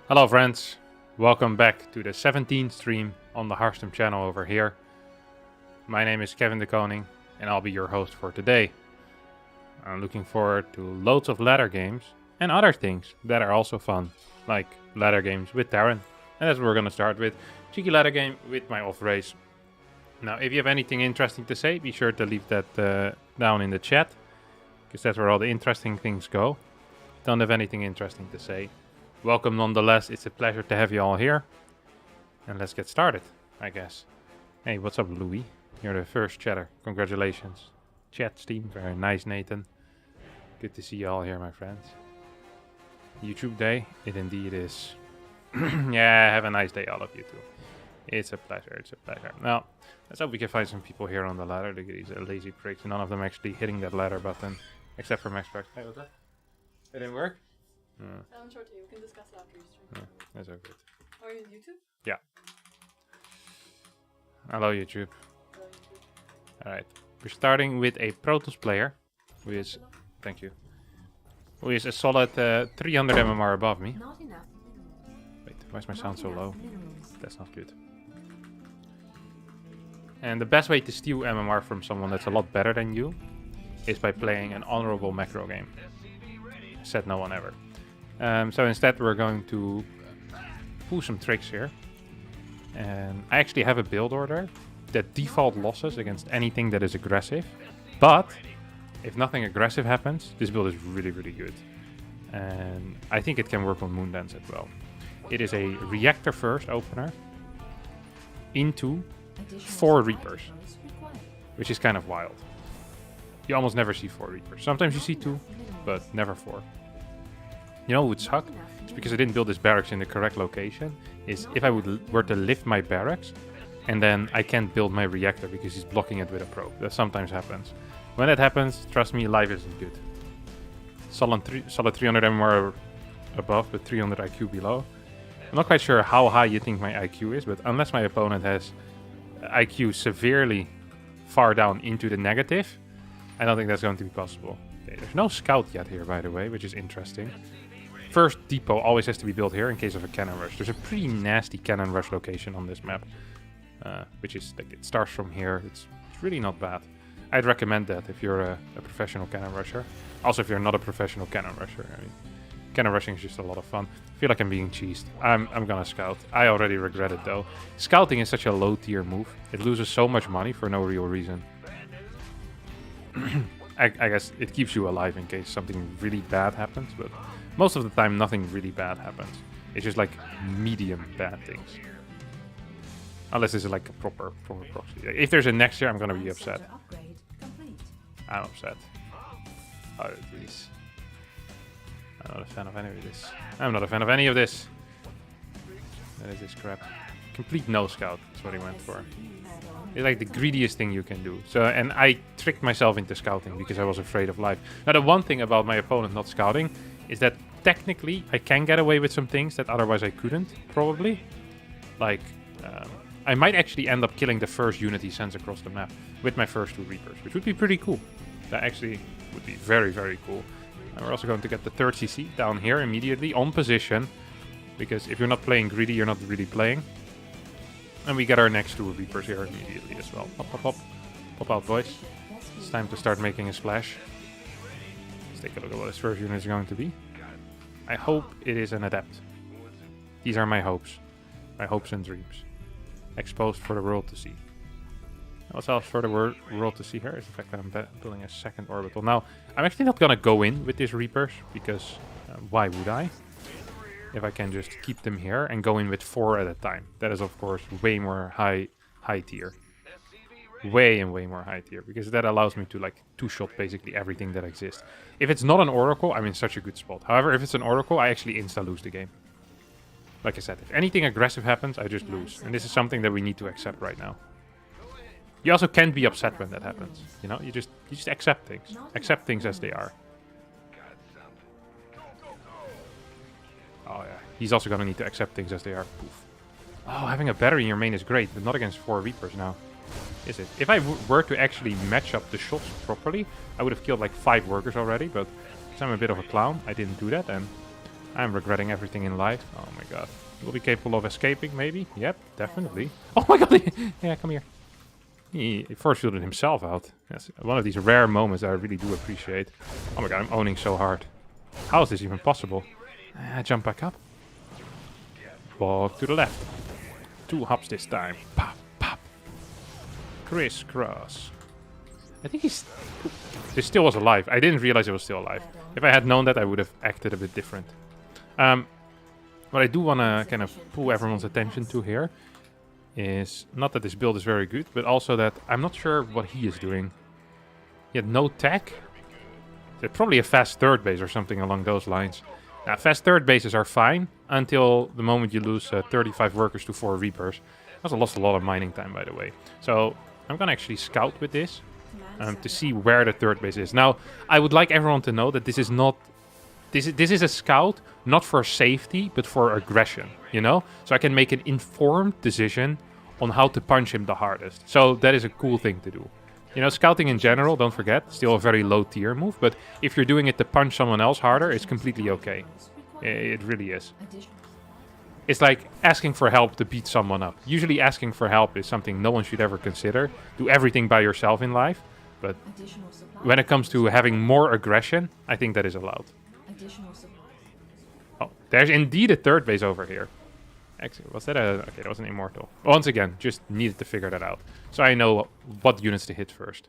Hello friends, welcome back to the 17th stream on the Harstem channel over here. My name is Kevin de Koning and I'll be your host for today. I'm looking forward to loads of ladder games and other things that are also fun, like ladder games with Terran. And that's what we're going to start with. Cheeky ladder game with my off race. Now if you have anything interesting to say, be sure to leave that down in the chat, because that's where all the interesting things go. Don't have anything interesting to say. Welcome nonetheless, it's a pleasure to have you all here. And let's get started, I guess. Hey, what's up Louis? You're the first chatter, congratulations. Chat team, very nice Nathan. Good to see you all here, my friends. YouTube day, it indeed is. Yeah, have a nice day all of you too. It's a pleasure, it's a pleasure. Now, let's hope we can find some people here on the ladder. Look at these lazy pricks, none of them actually hitting that ladder button. Except for Max Prax. Hey, what's that? It didn't work? I'm sure we can discuss that after you stream. That's all good. Are you on YouTube? Yeah. Hello YouTube. Hello, YouTube. Alright. We're starting with a Protoss player who is, thank you, who is a solid 300 MMR above me. Not enough. Wait, why is my sound so low? That's not good. And the best way to steal MMR from someone that's a lot better than you is by playing an honorable macro game. Said no one ever. So instead we're going to pull some tricks here. And I actually have a build order that default losses against anything that is aggressive. But if nothing aggressive happens, this build is really, really good. And I think it can work on Moondance as well. It is a Reactor first opener into 4 Reapers, which is kind of wild. You almost never see 4 Reapers. Sometimes you see 2, but never 4. You know what would suck? It's because I didn't build this barracks in the correct location. Is if I were to lift my barracks and then I can't build my reactor because he's blocking it with a probe. That sometimes happens. When that happens, trust me, life isn't good. Solid 300 MR above, but 300 IQ below. I'm not quite sure how high you think my IQ is, but unless my opponent has IQ severely far down into the negative, I don't think that's going to be possible. Okay, there's no scout yet here, by the way, which is interesting. First depot always has to be built here in case of a cannon rush. There's a pretty nasty cannon rush location on this map, which is like it starts from here. It's really not bad. I'd recommend that if you're a professional cannon rusher. Also, if you're not a professional cannon rusher. I mean, cannon rushing is just a lot of fun. I feel like I'm being cheesed. I'm gonna scout. I already regret it though. Scouting is such a low tier move. It loses so much money for no real reason. I guess it keeps you alive in case something really bad happens, but most of the time nothing really bad happens. It's just like medium bad things. Unless this is like a proper proxy. If there's a next year, I'm gonna be upset. I'm upset. Oh, please. I'm not a fan of any of this. I'm not a fan of any of this. That is this crap. Complete no scout. That's what he went for. It's like the greediest thing you can do. So, and I tricked myself into scouting because I was afraid of life. Now, the one thing about my opponent not scouting is that technically I can get away with some things that otherwise I couldn't, probably. Like, I might actually end up killing the first unit he sends across the map with my first 2 Reapers, which would be pretty cool. That actually would be very, very cool. And we're also going to get the 3rd CC down here immediately on position, because if you're not playing greedy, you're not really playing. And we get our next 2 Reapers here immediately as well. Pop, pop, pop. Pop out, boys. It's time to start making a splash. Let's take a look at what this first unit is going to be. I hope it is an adept. These are my hopes. My hopes and dreams. Exposed for the world to see. What's else for the world to see here is the fact that I'm building a 2nd orbital. Now, I'm actually not going to go in with these Reapers, because why would I? If I can just keep them here and go in with 4 at a time. That is, of course, way more high tier. Way more high tier. Because that allows me to, like, 2-shot basically everything that exists. If it's not an Oracle, I'm in such a good spot. However, if it's an Oracle, I actually insta-lose the game. Like I said, if anything aggressive happens, I just lose. And this is something that we need to accept right now. You also can't be upset when that happens. You know, you just accept things. Accept things as they are. Oh yeah, he's also gonna need to accept things as they are. Poof. Oh, having a battery in your main is great, but not against 4 Reapers now. Is it? If I were to actually match up the shots properly, I would have killed like 5 workers already, but since I'm a bit of a clown, I didn't do that, and I'm regretting everything in life. Oh my god. Will be capable of escaping, maybe? Yep, definitely. Oh my god! Yeah, come here. He force fielded himself out. That's one of these rare moments I really do appreciate. Oh my god, I'm owning so hard. How is this even possible? Jump back up. Walk to the left. 2 hops this time. Pop, pop. Crisscross. I think he's... This still was alive. I didn't realize it was still alive. If I had known that, I would have acted a bit different. What I do want to kind of pull everyone's attention to here is not that this build is very good, but also that I'm not sure what he is doing. He had no tech. There's probably a fast third base or something along those lines. Now, fast third bases are fine until the moment you lose 35 workers to 4 Reapers. That's lost a lot of mining time, by the way. So I'm going to actually scout with this to see where the third base is. Now, I would like everyone to know that this is not... This is a scout, not for safety, but for aggression, you know? So I can make an informed decision on how to punch him the hardest. So that is a cool thing to do. You know, scouting in general, don't forget, still a very low tier move, but if you're doing it to punch someone else harder, it's completely okay. It really is. It's like asking for help to beat someone up. Usually asking for help is something no one should ever consider. Do everything by yourself in life, but when it comes to having more aggression, I think that is allowed. Oh, there's indeed a third base over here. Actually, was that a... Okay, that was an immortal. Once again, just needed to figure that out. So I know what units to hit first.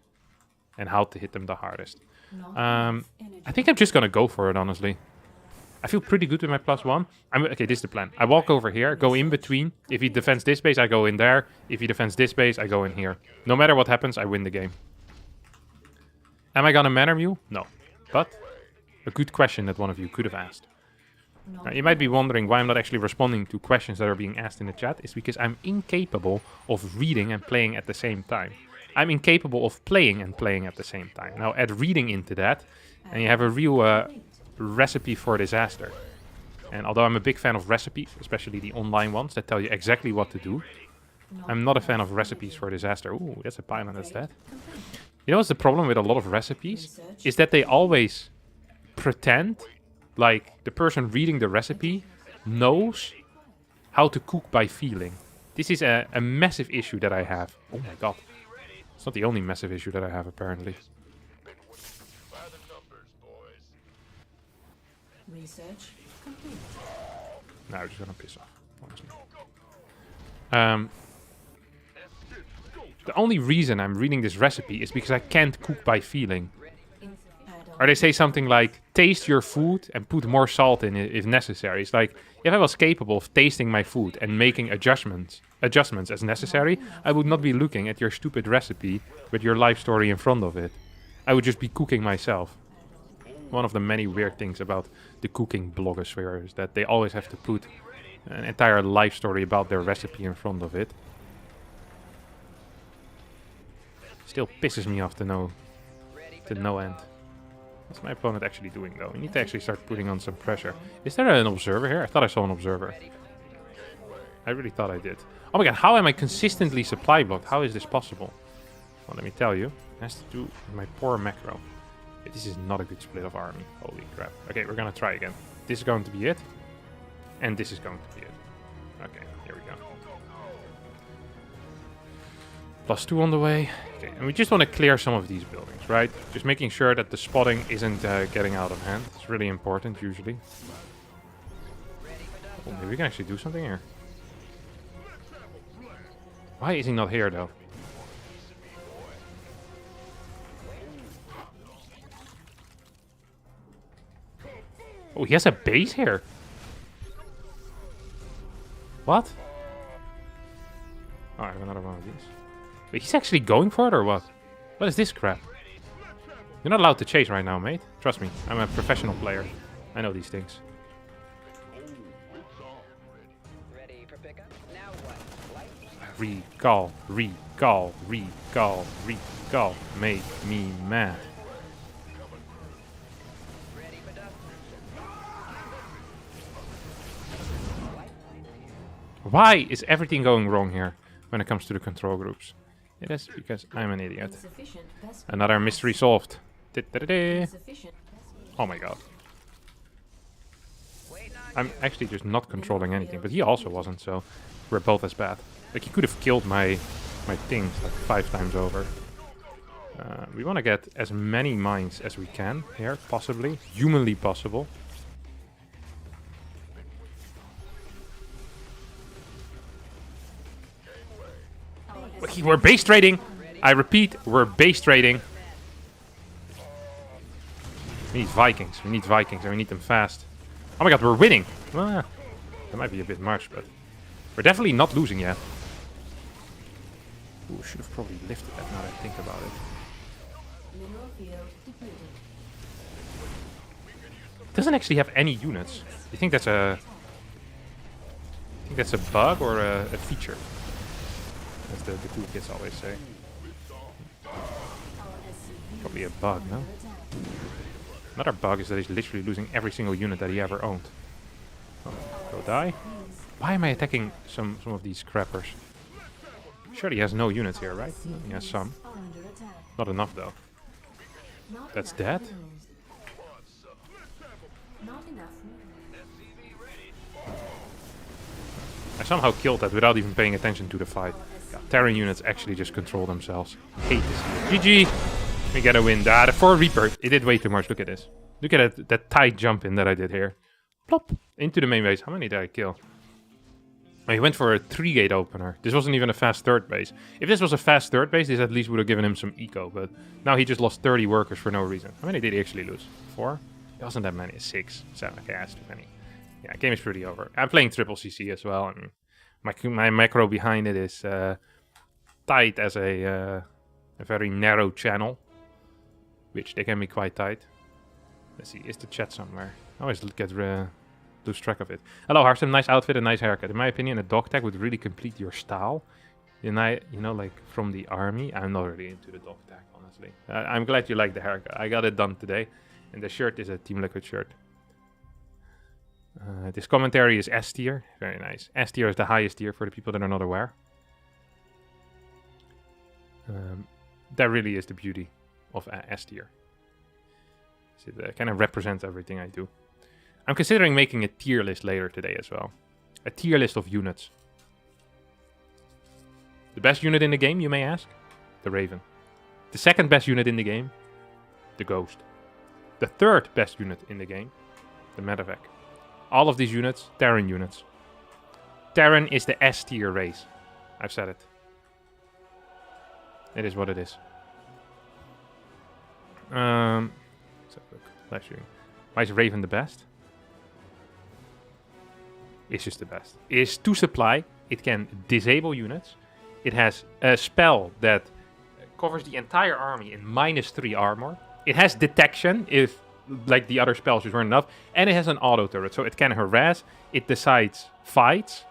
And how to hit them the hardest. I think I'm just gonna go for it, honestly. I feel pretty good with my +1. Okay, this is the plan. I walk over here, go in between. If he defends this base, I go in there. If he defends this base, I go in here. No matter what happens, I win the game. Am I gonna manner you? No. But... a good question that one of you could have asked. Now, you might be wondering why I'm not actually responding to questions that are being asked in the chat. It's because I'm incapable of reading and playing at the same time. I'm incapable of playing and playing at the same time. Now add reading into that, and you have a real recipe for disaster. And although I'm a big fan of recipes, especially the online ones that tell you exactly what to do, I'm not a fan of recipes for disaster. Ooh, that's a pylon, that's that. You know what's the problem with a lot of recipes? Is that they always... pretend like the person reading the recipe knows how to cook by feeling. This is a massive issue that I have. Oh my god. It's not the only massive issue that I have, apparently. Research complete. No, I'm just gonna piss off, honestly. The only reason I'm reading this recipe is because I can't cook by feeling. Or they say something like, taste your food and put more salt in it if necessary. It's like, if I was capable of tasting my food and making adjustments as necessary, I would not be looking at your stupid recipe with your life story in front of it. I would just be cooking myself. One of the many weird things about the cooking blogosphere is that they always have to put an entire life story about their recipe in front of it. Still pisses me off to no end. What's my opponent actually doing, though? We need to actually start putting on some pressure. Is there an observer here? I thought I saw an observer. I really thought I did. Oh my god, how am I consistently supply blocked? How is this possible? Well, let me tell you. It has to do with my poor macro. This is not a good split of army. Holy crap. Okay, we're gonna try again. This is going to be it. And this is going to be it. Okay, here we go. +2 on the way. Okay, and we just want to clear some of these buildings, right? Just making sure that the spotting isn't getting out of hand. It's really important, usually. Oh, maybe we can actually do something here. Why is he not here, though? Oh, he has a base here. What? Oh, I have another one of these. Wait, he's actually going for it or what? What is this crap? You're not allowed to chase right now, mate. Trust me, I'm a professional player. I know these things. Recall, recall, recall, recall. Made me mad. Why is everything going wrong here when it comes to the control groups? It is because I'm an idiot. Another mystery solved. Oh my god. I'm actually just not controlling anything, but he also wasn't, so we're both as bad. Like, he could have killed my things like 5 times over. We want to get as many mines as we can here, possibly. Humanly possible. We're base trading! I repeat, we're base trading. We need Vikings. We need Vikings, and we need them fast. Oh my god, we're winning! Well, that might be a bit much, but we're definitely not losing yet. Ooh, should have probably lifted that now that I think about it. Mineral field depleted. It doesn't actually have any units. You think that's a... bug or a feature? As the cool kids always say. Probably a bug, no? Another bug is that he's literally losing every single unit that he ever owned. Oh, go die. Why am I attacking some of these scrappers? Surely he has no units here, right? He has some. Not enough though. That's dead? Not enough. I somehow killed that without even paying attention to the fight. God, Terran units actually just control themselves. Hate this. GG! We get a win. The 4 Reaper. It did way too much. Look at this. Look at that tight jump in that I did here. Plop! Into the main base. How many did I kill? Oh, he went for a 3-gate opener. This wasn't even a fast third base. If this was a fast third base, this at least would have given him some eco. But now he just lost 30 workers for no reason. How many did he actually lose? 4? It wasn't that many. 6, 7. Okay, that's too many. Yeah, game is pretty over. I'm playing triple CC as well. And my macro behind it is tight as a very narrow channel. Which they can be quite tight. Let's see, is the chat somewhere? I always lose track of it. Hello Harstem, nice outfit and nice haircut. In my opinion, a dog tag would really complete your style. You know, like from the army. I'm not really into the dog tag, honestly. I'm glad you like the haircut. I got it done today. And the shirt is a Team Liquid shirt. This commentary is S tier. Very nice. S tier is the highest tier for the people that are not aware. That really is the beauty of S tier. It kind of represents everything I do. I'm considering making a tier list later today as well. A tier list of units. The best unit in the game, you may ask? The Raven. The second best unit in the game? The Ghost. The third best unit in the game? The Medevac. All of these units, Terran units. Terran is the S tier race. I've said it. It is what it is. Let's have a look. Live streaming. Why is Raven the best? It's just the best. It is 2 supply. It can disable units. It has a spell that covers the entire army in -3 armor. It has detection if, like, the other spells just weren't enough. And it has an auto turret, so it can harass. It decides fights.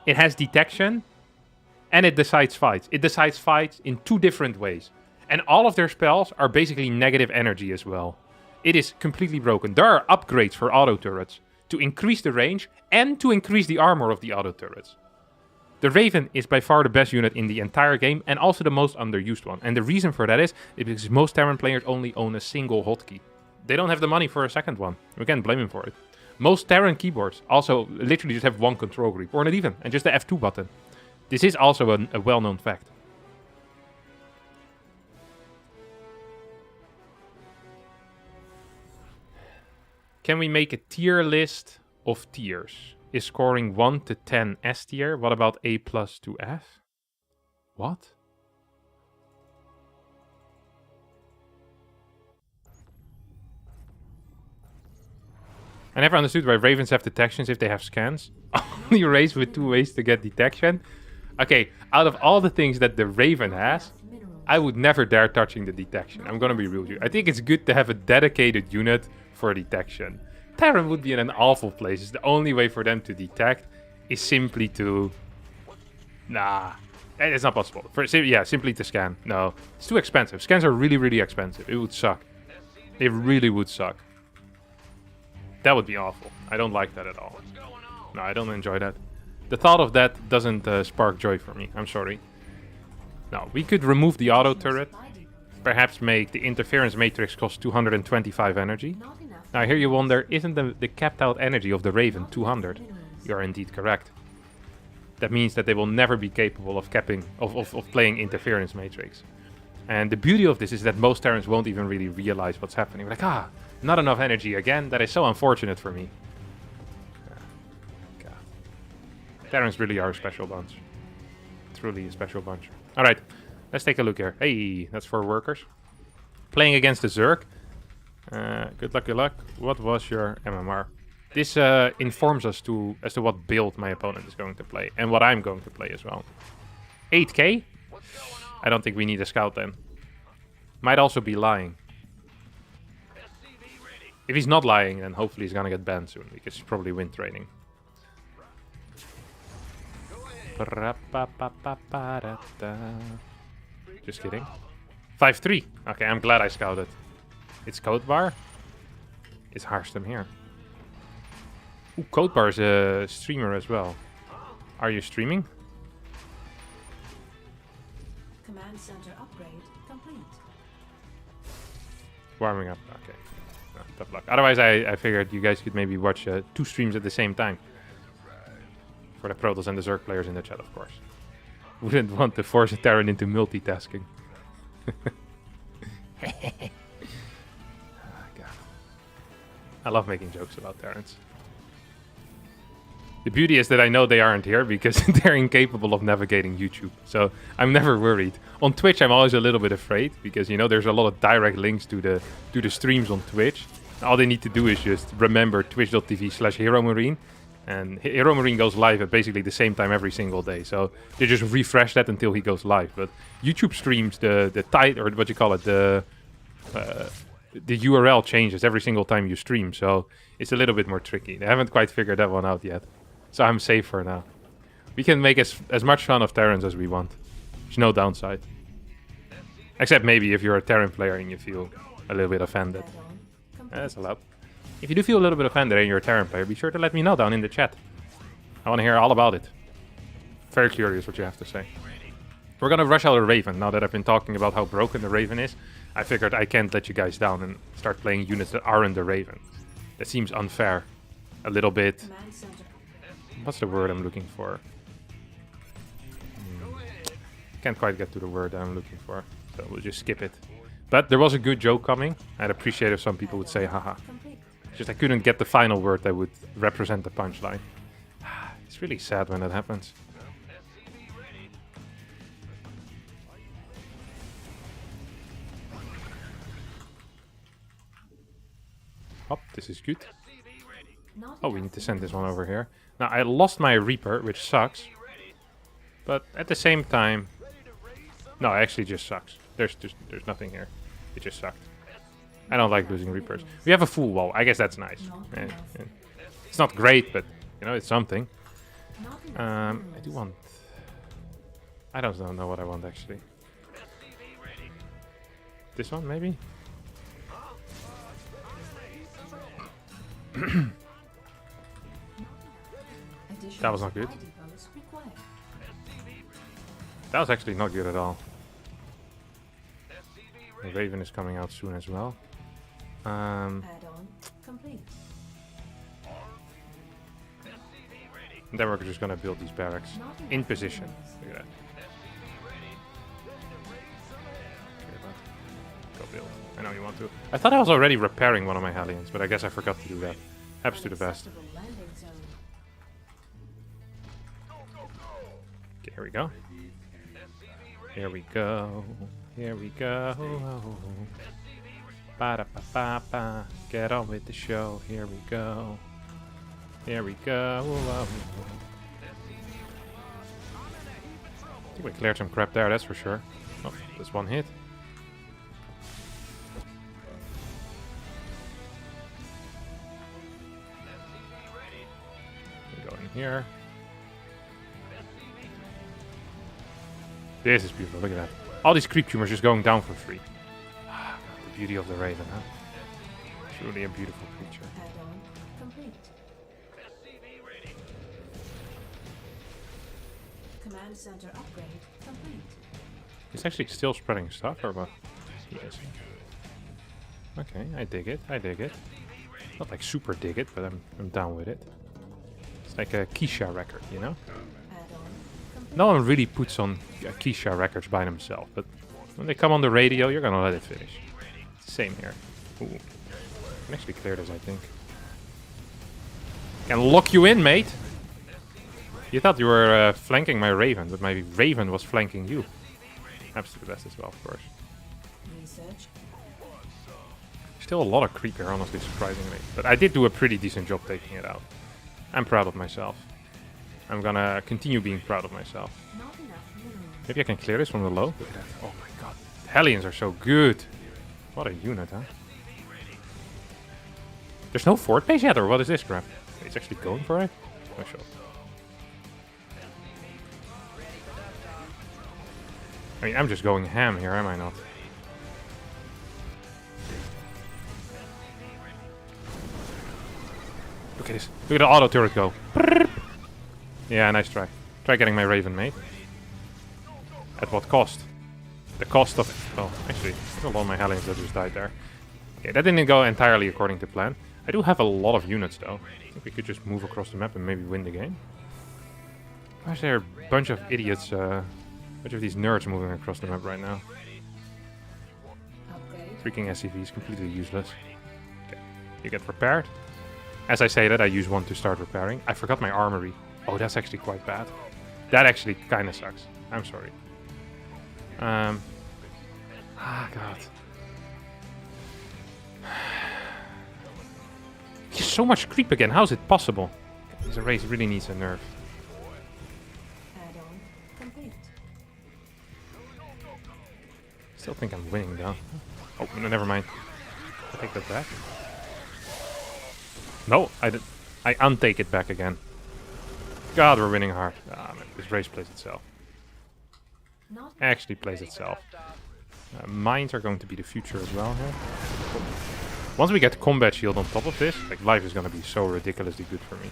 It has detection. And it decides fights. It decides fights in 2 different ways. And all of their spells are basically negative energy as well. It is completely broken. There are upgrades for auto turrets to increase the range and to increase the armor of the auto turrets. The Raven is by far the best unit in the entire game and also the most underused one. And the reason for that is because most Terran players only own a single hotkey. They don't have the money for a second one. We can't blame him for it. Most Terran keyboards also literally just have 1 control group, or not even, and just the F2 button. This is also a well-known fact. Can we make a tier list of tiers? Is scoring 1 to 10 S tier? What about A+ to F? What? I never understood why Ravens have detections if they have scans. Only race with 2 ways to get detection. Okay, out of all the things that the Raven has, I would never dare touching the detection. I'm gonna be real with you. I think it's good to have a dedicated unit for detection. Terran would be in an awful place. It's the only way for them to detect is simply to... Nah, it's not possible. Simply to scan. No, it's too expensive. Scans are really, really expensive. It would suck. It really would suck. That would be awful. I don't like that at all. No, I don't enjoy that. The thought of that doesn't spark joy for me. I'm sorry. No, we could remove the auto turret. Perhaps make the interference matrix cost 225 energy. Not enough. Now here you wonder, isn't the capped out energy of the Raven 200? Minerals. You are indeed correct. That means that they will never be capable of of playing interference matrix. And the beauty of this is that most Terrans won't even really realize what's happening. Like, not enough energy again. That is so unfortunate for me. God. Terrans really are a special bunch. Truly a special bunch. Alright, let's take a look here. Hey, that's for workers. Playing against the Zerg. Good luck, good luck. What was your MMR? This informs us as to what build my opponent is going to play. And what I'm going to play as well. 8k? I don't think we need a scout then. Might also be lying. If he's not lying, then hopefully he's gonna get banned soon, because he's probably wind training. Just kidding. 5-3. Okay, I'm glad I scouted. It's Code Bar. It's Harstem here. Ooh, Code Bar is a streamer as well. Are you streaming? Command center upgrade complete. Warming up. Okay. No, tough luck. Otherwise, I figured you guys could maybe watch 2 streams at the same time. For the Protoss and the Zerg players in the chat, of course. Wouldn't want to force a Terran into multitasking. Oh, God. I love making jokes about Terrans. The beauty is that I know they aren't here because they're incapable of navigating YouTube. So I'm never worried. On Twitch, I'm always a little bit afraid because, you know, there's a lot of direct links to the streams on Twitch. All they need to do is just remember twitch.tv/HeroMarine. And Hero Marine goes live at basically the same time every single day. So they just refresh that until he goes live. But YouTube streams, the or what you call it, the URL changes every single time you stream. So it's a little bit more tricky. They haven't quite figured that one out yet. So I'm safe for now. We can make as much fun of Terrans as we want. There's no downside. Except maybe if you're a Terran player and you feel a little bit offended. That's allowed. If you do feel a little bit offended and you're a Terran player, be sure to let me know down in the chat. I want to hear all about it. Very curious what you have to say. We're going to rush out a Raven. Now that I've been talking about how broken the Raven is, I figured I can't let you guys down and start playing units that aren't the Raven. That seems unfair. A little bit. What's the word I'm looking for? Can't quite get to the word I'm looking for, so we'll just skip it. But there was a good joke coming. I'd appreciate if some people would say haha. Just I couldn't get the final word that would represent the punchline. It's really sad when that happens. Oh, this is good. Oh, we need to send this one over here. Now, I lost my Reaper, which sucks. But at the same time... No, it actually just sucks. There's nothing here. It just sucked. I don't like losing Reapers. We have a full wall. I guess that's nice. It's not great, but, you know, it's something. I do want... I don't know what I want, actually. This one, maybe? That was not good. That was actually not good at all. The Raven is coming out soon as well. And then we're just gonna build these barracks in position. Look at that. Go build. I know you want to. I thought I was already repairing one of my Hellions, but I guess I forgot to do that. Happens to the best. Okay, here we go. Here we go. Here we go. Ba-da-ba-ba-ba. Get on with the show. Here we go. Here we go. I think we cleared some crap there, that's for sure. Oh, that's one hit. We go in here. This is beautiful, look at that. All these creep tumors just going down for free. The beauty of the Raven, huh? Truly a beautiful creature. Command center upgrade complete. He's actually still spreading stuff, or what? He is. Okay, I dig it, I dig it. Not like super dig it, but I'm down with it. It's like a Keisha record, you know? No one really puts on Keisha records by themselves, but when they come on the radio, you're gonna let it finish. Same here. Ooh. I can actually clear this, I think. Can lock you in, mate! You thought you were flanking my Raven, but my Raven was flanking you. Absolute best as well, of course. Research. Still a lot of creep here, honestly, surprisingly. But I did do a pretty decent job taking it out. I'm proud of myself. I'm gonna continue being proud of myself. Not enough minerals. Maybe I can clear this from the low. Look at that. Oh my god. Hellions are so good. What a unit, huh? There's no fort base yet, or what is this crap? It's actually going for it? No shot. I mean, I'm just going ham here, am I not? Look at this. Look at the auto turret go. Yeah, nice try. Try getting my Raven, mate. At what cost? The cost of... Oh, actually, there's a lot of my Hellions that just died there. Okay, that didn't go entirely according to plan. I do have a lot of units, though. I think we could just move across the map and maybe win the game. Why is there a bunch of idiots, bunch of these nerds moving across the map right now? Upgrade. Freaking SCV is completely useless. Okay, you get prepared. As I say that, I use one to start repairing. I forgot my armory. Oh, that's actually quite bad. That actually kind of sucks. I'm sorry. God. There's so much creep again. How is it possible? This race really needs a nerf. Add-on complete. Still think I'm winning though. Oh, no, never mind. I take that back. No, I untake it back again. God, we're winning hard. Ah, man, this race plays itself. Not Actually plays itself. Mines are going to be the future as well here. Once we get combat shield on top of this, like life is going to be so ridiculously good for me.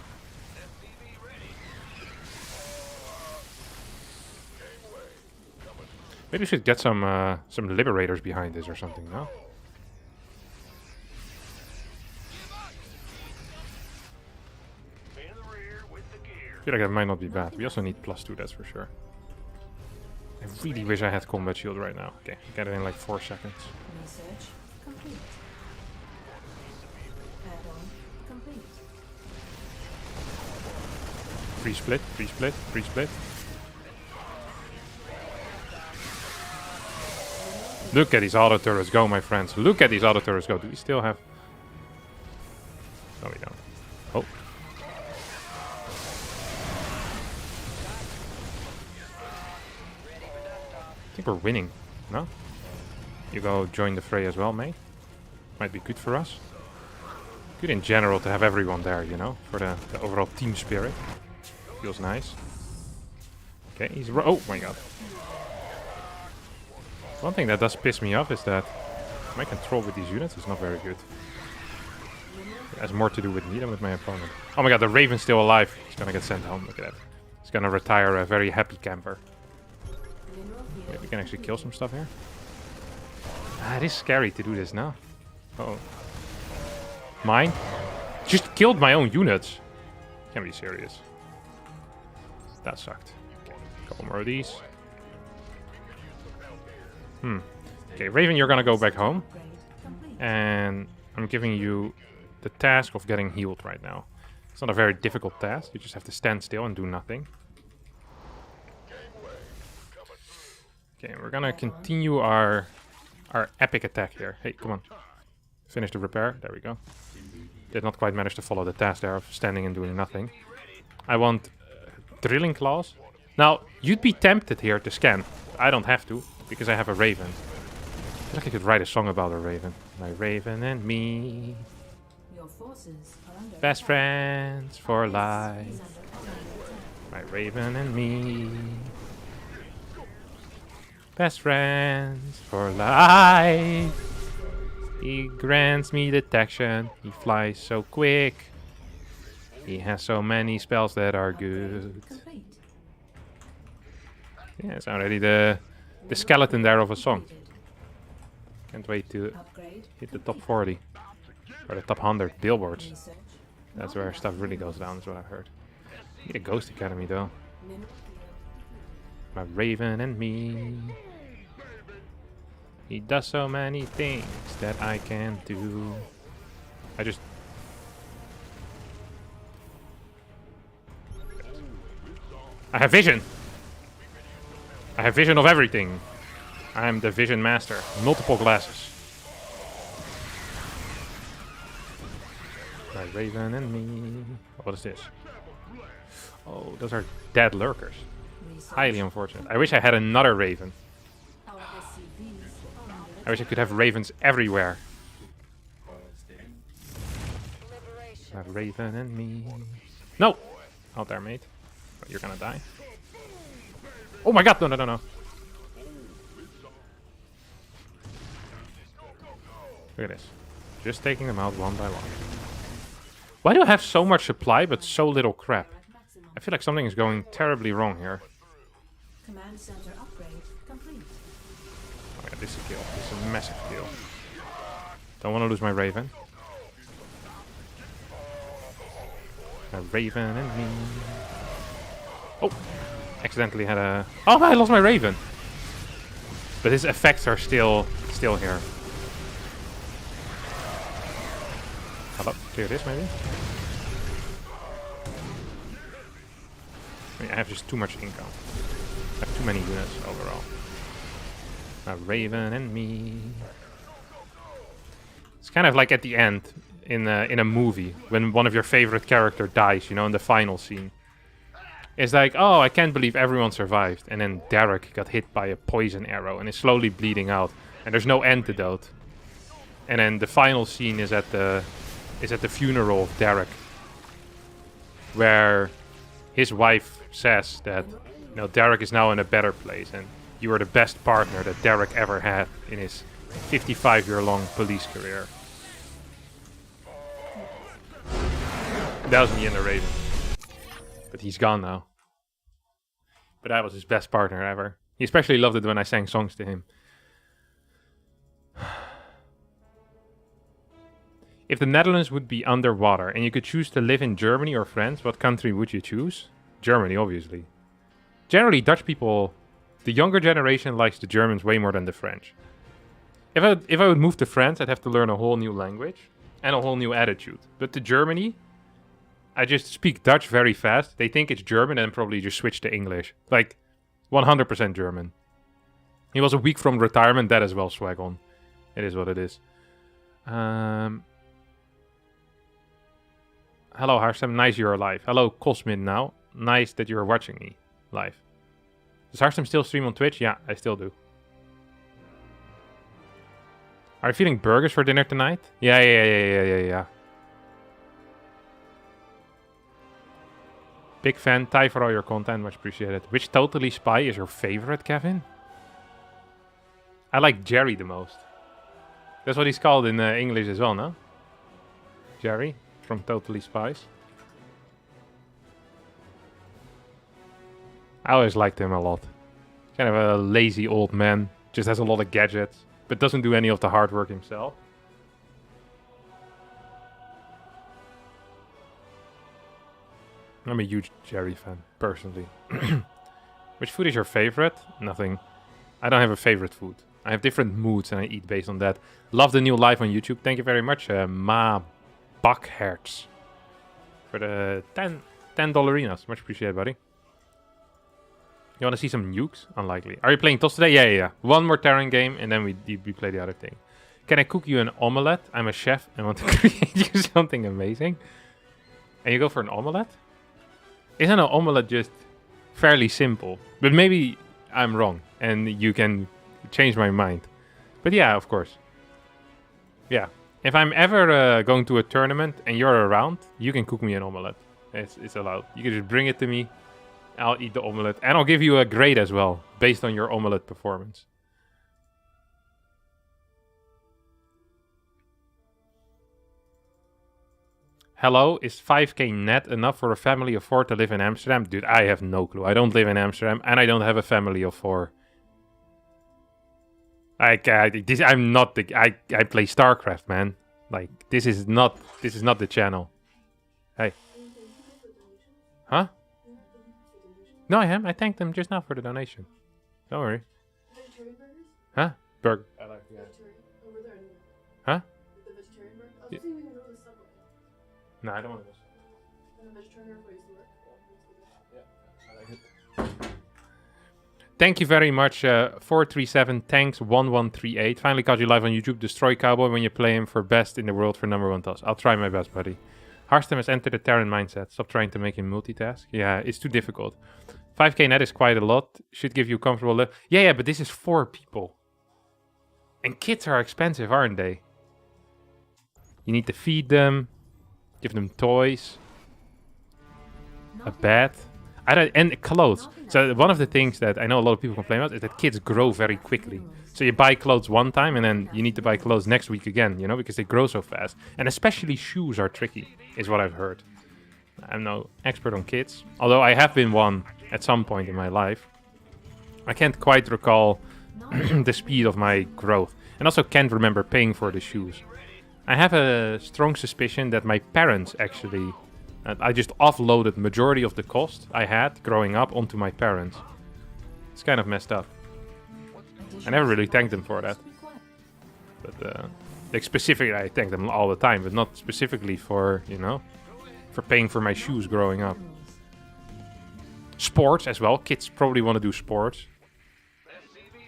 Maybe we should get some liberators behind this or something, no? I feel like that might not be bad. We also need +2, that's for sure. I really wish I had combat shield right now. Okay, get it in like 4 seconds. research complete. Add-on complete. Free split, free split, free split. Look at these auto turrets go, my friends. Look at these auto turrets go. Do we still have... No, we don't. Oh. I think we're winning, no? You go join the fray as well, mate. Might be good for us. Good in general to have everyone there, you know? For the overall team spirit. Feels nice. Okay, he's... Oh my god. One thing that does piss me off is that my control with these units is not very good. It has more to do with me than with my opponent. Oh my god, the Raven's still alive. He's gonna get sent home, look at that. He's gonna retire a very happy camper. Okay, we can actually kill some stuff here. Ah, it is scary to do this now. Uh-oh. Mine? Just killed my own units. Can't be serious. That sucked. Okay, a couple more of these. Okay, Raven, you're gonna go back home. And I'm giving you the task of getting healed right now. It's not a very difficult task. You just have to stand still and do nothing. Okay, we're gonna continue our epic attack here. Hey, come on. Finish the repair. There we go. Did not quite manage to follow the task there of standing and doing nothing. I want drilling claws. Now, you'd be tempted here to scan. I don't have to, because I have a Raven. I feel like I could write a song about a Raven. My Raven and me. Your forces are under Best attack. friends for Is life. under attack. My Raven and me. Best friends for life. He grants me detection. He flies so quick. He has so many spells that are good. Complete. Yeah, it's already the skeleton there of a song. Can't wait to Upgrade hit the top 40. Or the top 100 billboards. Research. That's where stuff really goes down, is what I've heard. Need a Ghost Academy, though. Mineral My Raven and me. He does so many things that I can't do. I just... I have vision! I have vision of everything. I am the vision master. Multiple glasses. My Raven and me. What is this? Oh, those are dead lurkers. research. Highly unfortunate. I wish I had another Raven. Our SCVs are under I wish I could have Ravens everywhere. My Raven and me. No! Out there, mate. But you're gonna die. Oh my god, no, no, no, no. Look at this. Just taking them out one by one. Why do I have so much supply but so little crap? at maximum. I feel like something is going terribly wrong here. Command center upgrade complete. Oh yeah, this is a kill. This is a massive kill. Don't want to lose my Raven. My Raven and me. Oh! Accidentally had a... Oh, I lost my Raven! But his effects are still here. Hello, clear this maybe? I mean, I have just too much income. I have too many units overall. A Raven and me. It's kind of like at the end in a movie when one of your favorite character dies, you know, in the final scene. It's like, oh, I can't believe everyone survived, and then Derek got hit by a poison arrow and is slowly bleeding out, and there's no antidote. And then the final scene is at the funeral of Derek, where his wife says that, you know, Derek is now in a better place, and you are the best partner that Derek ever had in his 55-year-long police career. That was me and the Raven. But he's gone now. But that was his best partner ever. He especially loved it when I sang songs to him. If the Netherlands would be underwater and you could choose to live in Germany or France, what country would you choose? Germany, obviously. Generally, Dutch people, the younger generation likes the Germans way more than the French. If I would move to France, I'd have to learn a whole new language and a whole new attitude. But to Germany, I just speak Dutch very fast. They think it's German and probably just switch to English. Like, 100% German. He was a week from retirement, that as well, swag on. It is what it is. Hello, Harstem. Nice you're alive. Hello, Cosmin now. Nice that you're watching me live. Does Harstem still stream on Twitch? Yeah, I still do. Are you feeling burgers for dinner tonight? Yeah. Big fan. Ty for all your content. Much appreciated. Which Totally Spy is your favorite, Kevin? I like Jerry the most. That's what he's called in English as well, no? Jerry from Totally Spies. I always liked him a lot. Kind of a lazy old man. Just has a lot of gadgets. But doesn't do any of the hard work himself. I'm a huge Jerry fan, personally. Which food is your favorite? Nothing. I don't have a favorite food. I have different moods and I eat based on that. Love the new live on YouTube. Thank you very much, Ma Bakhertz. For the $10 $10. Much appreciated, buddy. You want to see some nukes? Unlikely. Are you playing TOS today? Yeah. One more Terran game and then we play the other thing. Can I cook you an omelette? I'm a chef and want to create you something amazing. And you go for an omelette? Isn't an omelette just fairly simple? But maybe I'm wrong and you can change my mind. But yeah, of course. Yeah. If I'm ever going to a tournament and you're around, you can cook me an omelette. It's allowed. You can just bring it to me. I'll eat the omelette. And I'll give you a grade as well, based on your omelette performance. Hello, is 5k net enough for a family of 4 to live in Amsterdam? Dude, I have no clue. I don't live in Amsterdam, and I don't have a family of 4. I play StarCraft, man. Like, this is not the channel. Hey. Huh? No, I am. I thanked them just now for the donation. Don't worry. Vegetarian burgers? Huh? Burger. Vegetarian. Over there anyway. Huh? The vegetarian burger? I was Yeah. thinking we can go to the subway. No, I don't want to. And the vegetarian burger used to work. Thank you very much, 437 Tanks 1138. Finally caught you live on YouTube. Destroy Cowboy when you play him for best in the world for #1 toss. I'll try my best, buddy. Harstem has entered the Terran mindset. Stop trying to make him multitask. Yeah, it's too difficult. 5k net is quite a lot. Should give you comfortable. Yeah, but this is 4 people. And kids are expensive, aren't they? You need to feed them, give them toys, a bed. And clothes. So one of the things that I know a lot of people complain about is that kids grow very quickly. So you buy clothes one time and then you need to buy clothes next week again, you know, because they grow so fast. And especially shoes are tricky, is what I've heard. I'm no expert on kids, although I have been one at some point in my life. I can't quite recall the speed of my growth, and also can't remember paying for the shoes. I have a strong suspicion that my parents actually... I just offloaded majority of the cost I had growing up onto my parents. It's kind of messed up. I never really thanked them for that. But like specifically, I thank them all the time, but not specifically for, you know, for paying for my shoes growing up. Sports as well. Kids probably want to do sports.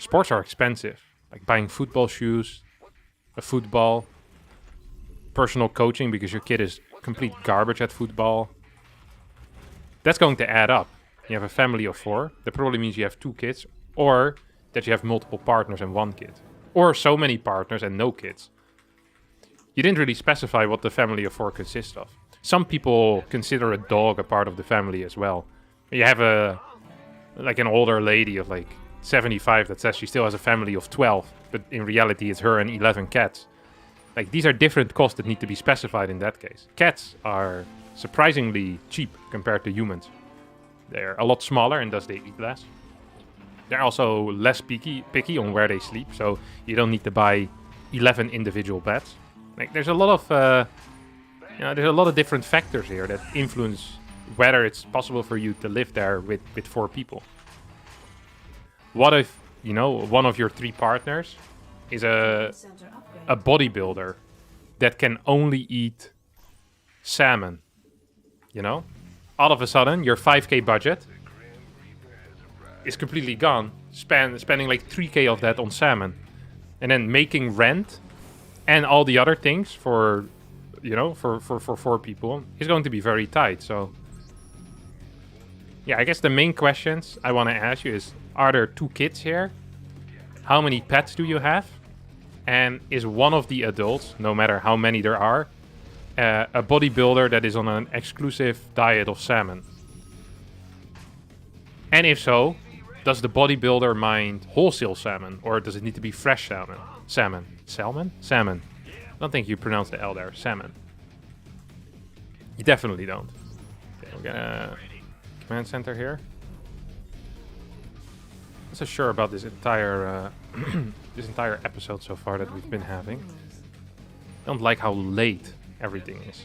Sports are expensive. Like buying football shoes, a football, personal coaching because your kid is complete garbage at football. That's going to add up. You have a family of 4. That probably means you have 2 kids, or that you have multiple partners and 1 kid, or so many partners and no kids. You didn't really specify what the family of 4 consists of. Some people consider a dog a part of the family as well. You have an older lady of like 75 that says she still has a family of 12, but in reality it's her and 11 cats. Like, these are different costs that need to be specified in that case. Cats are surprisingly cheap compared to humans. They're a lot smaller and thus they eat less. They're also less picky on where they sleep, so you don't need to buy 11 individual beds. Like, there's a lot of, there's a lot of different factors here that influence whether it's possible for you to live there with 4 people. What if, you know, one of your 3 partners is a bodybuilder that can only eat salmon, you know? All of a sudden, your 5k budget is completely gone, spending like 3k of that on salmon. And then making rent and all the other things for, you know, for 4 people is going to be very tight, so... Yeah, I guess the main questions I want to ask you is, are there 2 kids here? How many pets do you have? And is one of the adults, no matter how many there are, a bodybuilder that is on an exclusive diet of salmon? And if so, does the bodybuilder mind wholesale salmon, or does it need to be fresh salmon? Salmon? I don't think you pronounce the L there. Salmon. You definitely don't. Okay, we're gonna command center here. I'm not so sure about this entire this entire episode so far that we've been having. I don't like how late everything is.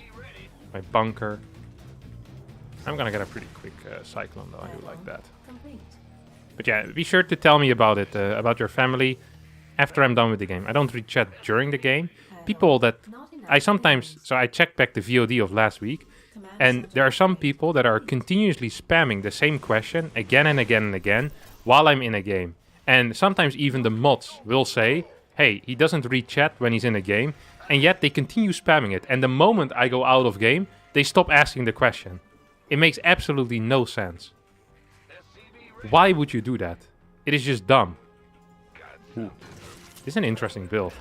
My bunker. I'm gonna get a pretty quick cyclone though. I do like that. But yeah, be sure to tell me about it, about your family, after I'm done with the game. I don't read chat during the game. People that I sometimes... So I checked back the VOD of last week, and there are some people that are continuously spamming the same question again and again and again while I'm in a game. And sometimes even the mods will say, hey, he doesn't read chat when he's in a game, and yet they continue spamming it. And the moment I go out of game, they stop asking the question. It makes absolutely no sense. Why would you do that? It is just dumb. Ooh. This is an interesting build.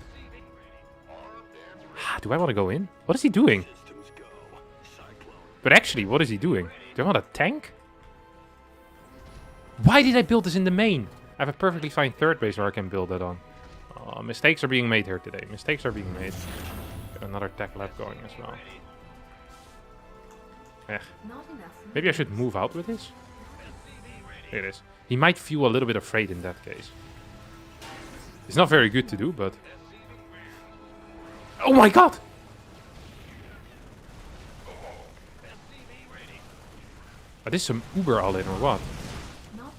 Do I want to go in? What is he doing? But actually, what is he doing? Do I want a tank? Why did I build this in the main? I have a perfectly fine third base where I can build that on. Oh, mistakes are being made here today. Mistakes are being made. Got another tech lab going as well. Maybe I should move out with this? Here it is. He might feel a little bit afraid in that case. It's not very good to do, but... Oh my god! Are this some Uber all in or what? Not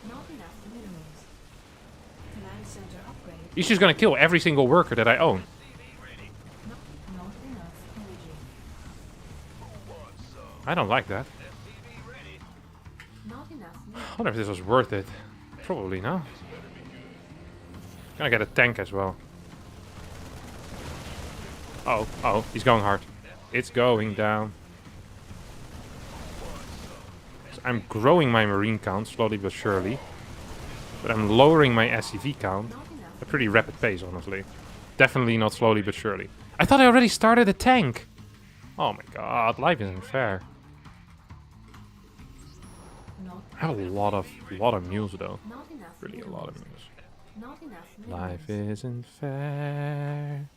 enough minerals. Command center upgrade. He's just gonna kill every single worker that I own. Not enough energy. I don't like that. Not enough I minerals. wonder if this was worth it. Probably, no? Gonna get a tank as well. Oh, oh, he's going hard. It's going down. So I'm growing my marine count slowly but surely. But I'm lowering my SCV count Not enough. at a pretty rapid pace, honestly. Definitely not slowly but surely. I thought I already started a tank! Oh my god, life isn't fair. Not, I have a lot of mules though. not enough. Really a lot of mules. Not enough Life minerals. isn't fair.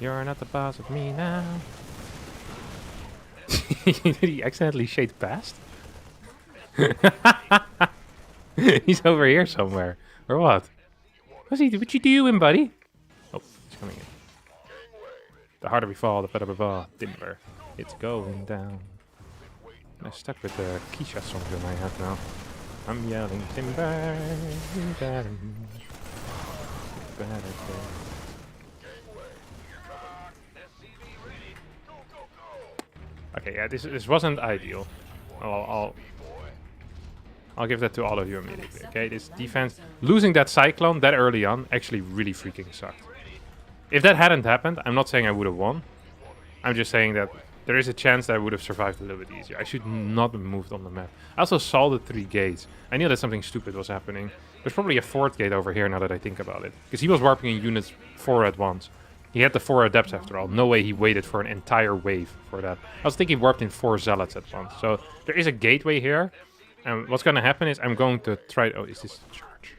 You're not the boss of me now. Did he accidentally shade past? He's over here somewhere. Or what? What you doing, buddy? Oh, he's coming in. The harder we fall, the better we fall. Timber. It's going down. I'm stuck with the Keisha songs in my head now. I'm yelling timber. Better. Okay, yeah, this wasn't ideal. I'll give that to all of you immediately. Okay, this defense, losing that cyclone that early on actually really freaking sucked. If that hadn't happened, I'm not saying I would have won. I'm just saying that there is a chance that I would have survived a little bit easier. I should not have moved on the map. I also saw the 3 gates. I knew that something stupid was happening. There's probably a 4th gate over here now that I think about it. Because he was warping in units 4 at once. He had the 4 adepts after all. No way he waited for an entire wave for that. I was thinking he warped in 4 zealots at once. So there is a gateway here. And what's going to happen is I'm going to try... Oh, is this charge?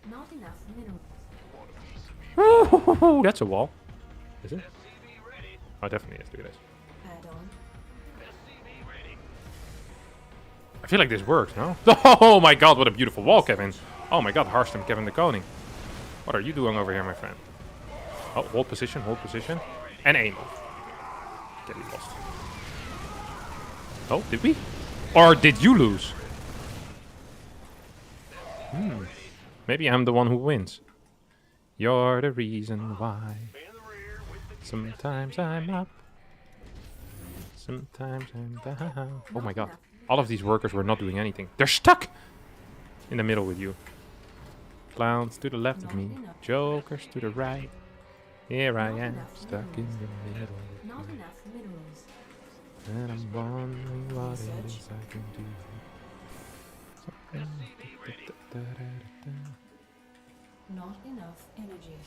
Not enough minerals. Oh, that's a wall. Is it? Oh, definitely is. Look at this. Add on. I feel like this works, no? Oh my god, what a beautiful wall, Kevin. Oh my god, Harstem, Kevin the Koning. What are you doing over here, my friend? Oh, hold position, and aim. Get lost. Oh, did we? Or did you lose? Maybe I'm the one who wins. You're the reason why. Sometimes I'm up. Sometimes I'm down. Oh my god. All of these workers were not doing anything. They're stuck in the middle with you. Clowns to the left of me. Jokers to the right. Here I am, stuck in the middle. Not enough minerals. And I'm wondering what it is I can do. Not enough energy.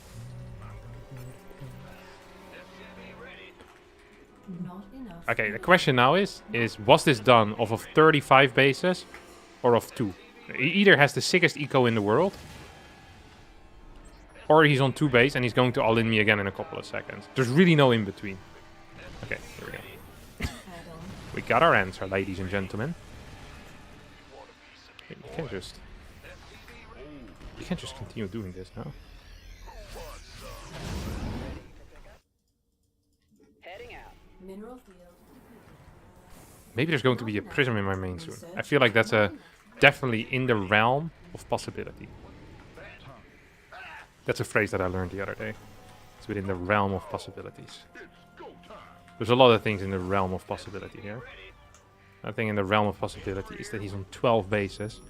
Not enough. Okay, the question now is was this done off of 35 bases or of 2? He either has the sickest eco in the world, or he's on 2 base and he's going to all-in me again in a couple of seconds. There's really no in-between. Okay, here we go. Add on. We got our answer, ladies and gentlemen. You can't just continue doing this now. Mineral field. Maybe there's going to be a prism in my main soon. I feel like that's definitely in the realm of possibility. That's a phrase that I learned the other day. It's within the realm of possibilities. There's a lot of things in the realm of possibility here. I think in the realm of possibility is that he's on 12 bases.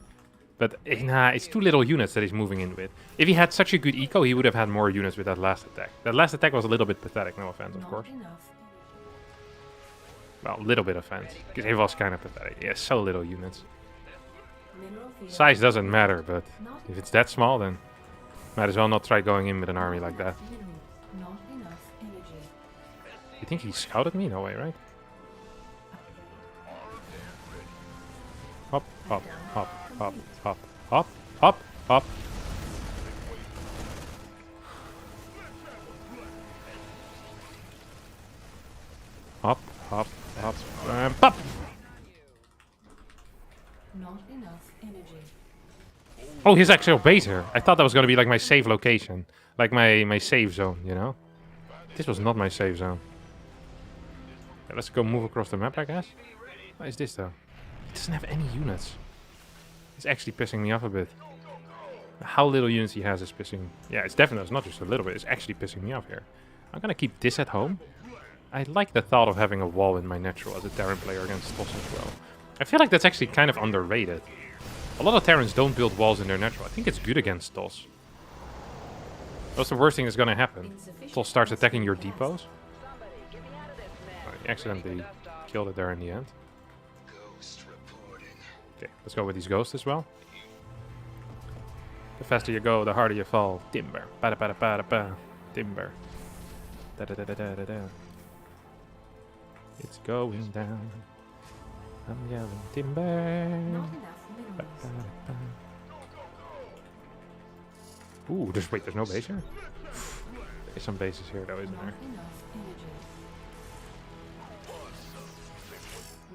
But nah, it's 2 little units that he's moving in with. If he had such a good eco, he would have had more units with that last attack. That last attack was a little bit pathetic, no offense, of course. Not enough. Well, a little bit offense. Because it was kind of pathetic. Yeah, so little units. Mineral field. Size doesn't matter, but Not if it's that small, then might as well not try going in with an army like that. minerals. Not enough energy. You think he scouted me? No way, right? Hop, hop, hop, hop, hop, hop, hop, hop. Hop, hop, hop, and pop! Not enough energy. Oh, his actual base here. I thought that was going to be like my safe location. Like my safe zone, you know? This was not my safe zone. Yeah, let's go move across the map, I guess. What is this, though? It doesn't have any units. It's actually pissing me off a bit. How little units he has is pissing... Yeah, it's definitely it's not just a little bit. It's actually pissing me off here. I'm gonna keep this at home. I like the thought of having a wall in my natural as a Terran player against Toss as well. I feel like that's actually kind of underrated. A lot of Terrans don't build walls in their natural. I think it's good against Toss. What's the worst thing that's gonna happen? Toss starts attacking your depots. Oh, he accidentally killed it there in the end. Okay, let's go with these ghosts as well. The faster you go, the harder you fall. Timber. Ba-da-ba-da-ba-da-ba. Timber. Da-da-da-da-da-da. It's going down. I'm yelling timber. Not enough minerals. Ba-da-ba. Ooh, there's no base here? There's some bases here though, isn't Not there? enough energy.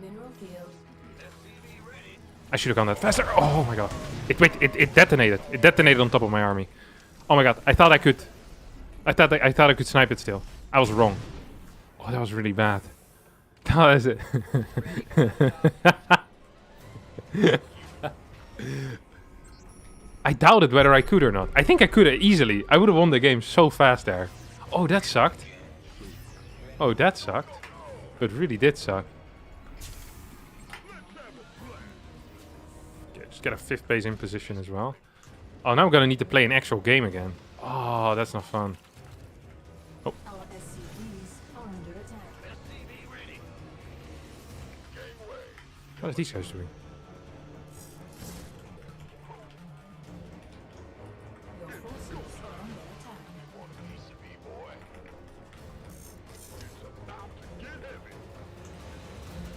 Mineral field. I should have gone that faster. Oh my god. It detonated. It detonated on top of my army. Oh my god. I thought I could snipe it still. I was wrong. Oh, that was really bad. That was it. I doubted whether I could or not. I think I could easily. I would have won the game so fast there. Oh, that sucked. Oh, that sucked. It really did suck. Just get a 5th base in position as well. Oh, now I'm gonna need to play an actual game again. Oh, that's not fun. Our SCVs are under attack. What are these guys doing? Your forces are under attack.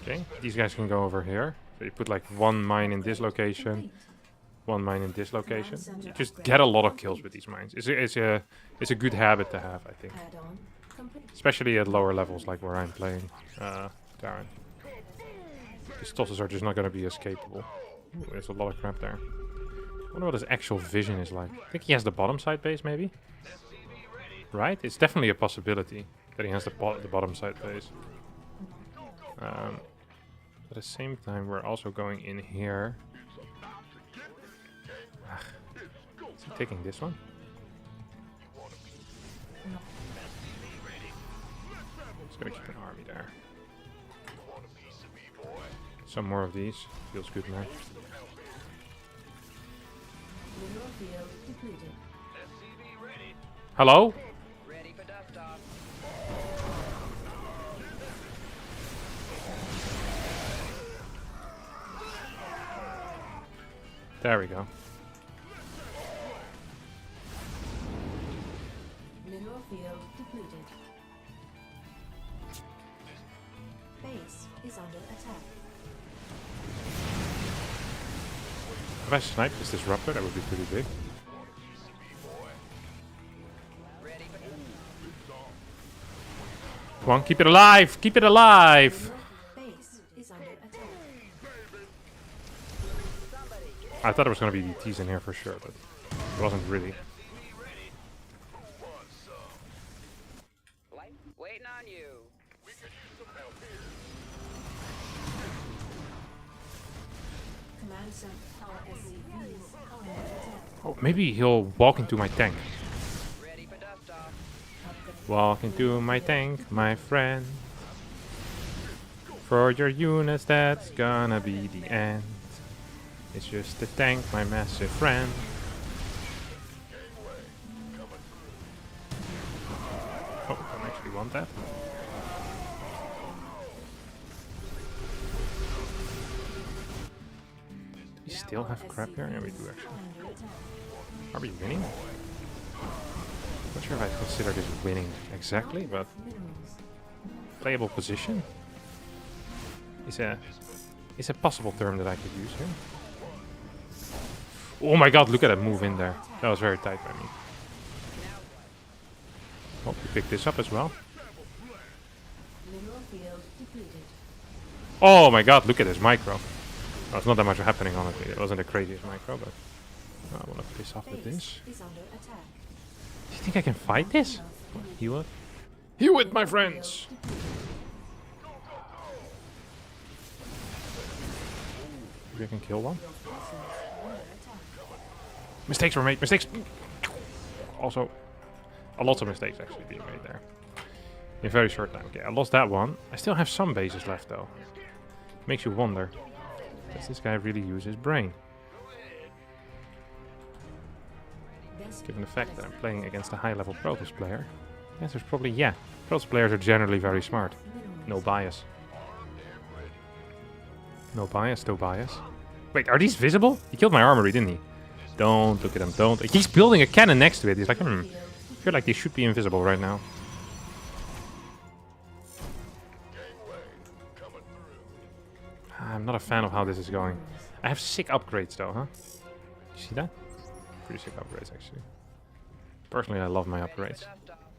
Okay, these guys can go over here. So you put like one mine in this location, one mine in this location. You just get a lot of kills with these mines. It's a good habit to have, I think. Add-on complete. Especially at lower levels like where I'm playing Terran. These tosses are just not going to be escapable. Ooh, there's a lot of crap there. I wonder what his actual vision is like. I think he has the bottom side base, maybe? Right? It's definitely a possibility that he has the bottom side base. At the same time, we're also going in here. Is he taking this one? Just gonna keep an army there. Some more of these. Feels good, man. Mineral field depleted. Hello? Ready for dust off. There we go. Mineral field depleted. Base is under attack. If I snipe this Disruptor, that would be pretty big. Ready for Come on, keep it alive! Keep it alive! Base is under attack. I thought there was going to be DTs in here for sure, but it wasn't really. light. Waiting on you. Command center. Our SCVs are under attack. Oh, maybe he'll walk into my tank. Ready for dust off. Walk into my tank, my friend. For your units, that's gonna be the end. It's just a tank, my massive friend. Oh, I don't actually want that. Do we still have crap here? Yeah, we do actually. Under attack. Are we winning? Not sure if I consider this winning exactly, but Minerals. playable position is a possible term that I could use here. Oh my god, look at that move in there. That was very tight by me. Oh, we picked this up as well. Mineral field depleted. Oh my god, look at this micro. Well, it's not that much happening on it. It wasn't the craziest micro, but I want to piss off with this. Base is under attack. Do you think I can fight this? Heal it? Heal it, my friends! Maybe I can kill one. Mistakes were made. Mistakes. Also, a lot of mistakes actually being made there. In a very short time. Okay, I lost that one. I still have some bases left though. Makes you wonder. Does this guy really use his brain? Given the fact that I'm playing against a high-level Protoss player, the answer is probably yeah. Protoss players are generally very smart. No bias. No bias, no bias. Wait, are these visible? He killed my armory, didn't he? Don't look at him, don't. He's building a cannon next to it. He's like, I feel like they should be invisible right now. I'm not a fan of how this is going. I have sick upgrades though, huh? You see that? Pretty sick upgrades actually. Personally, I love my upgrades.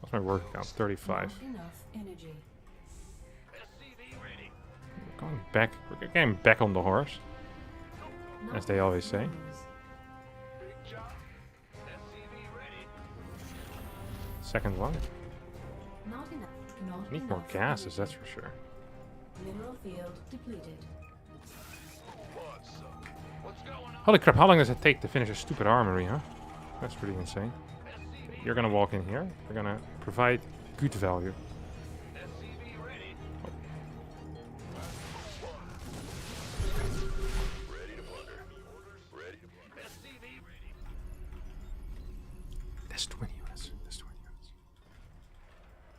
What's my work count? 35. Going back. We're getting back on the horse, as they always say. Second one. Need more gases, that's for sure. Mineral field depleted. Holy crap, how long does it take to finish a stupid armory, huh? That's pretty insane. Okay, you're gonna walk in here. We're gonna provide good value. That's 20 units. That's 20 units.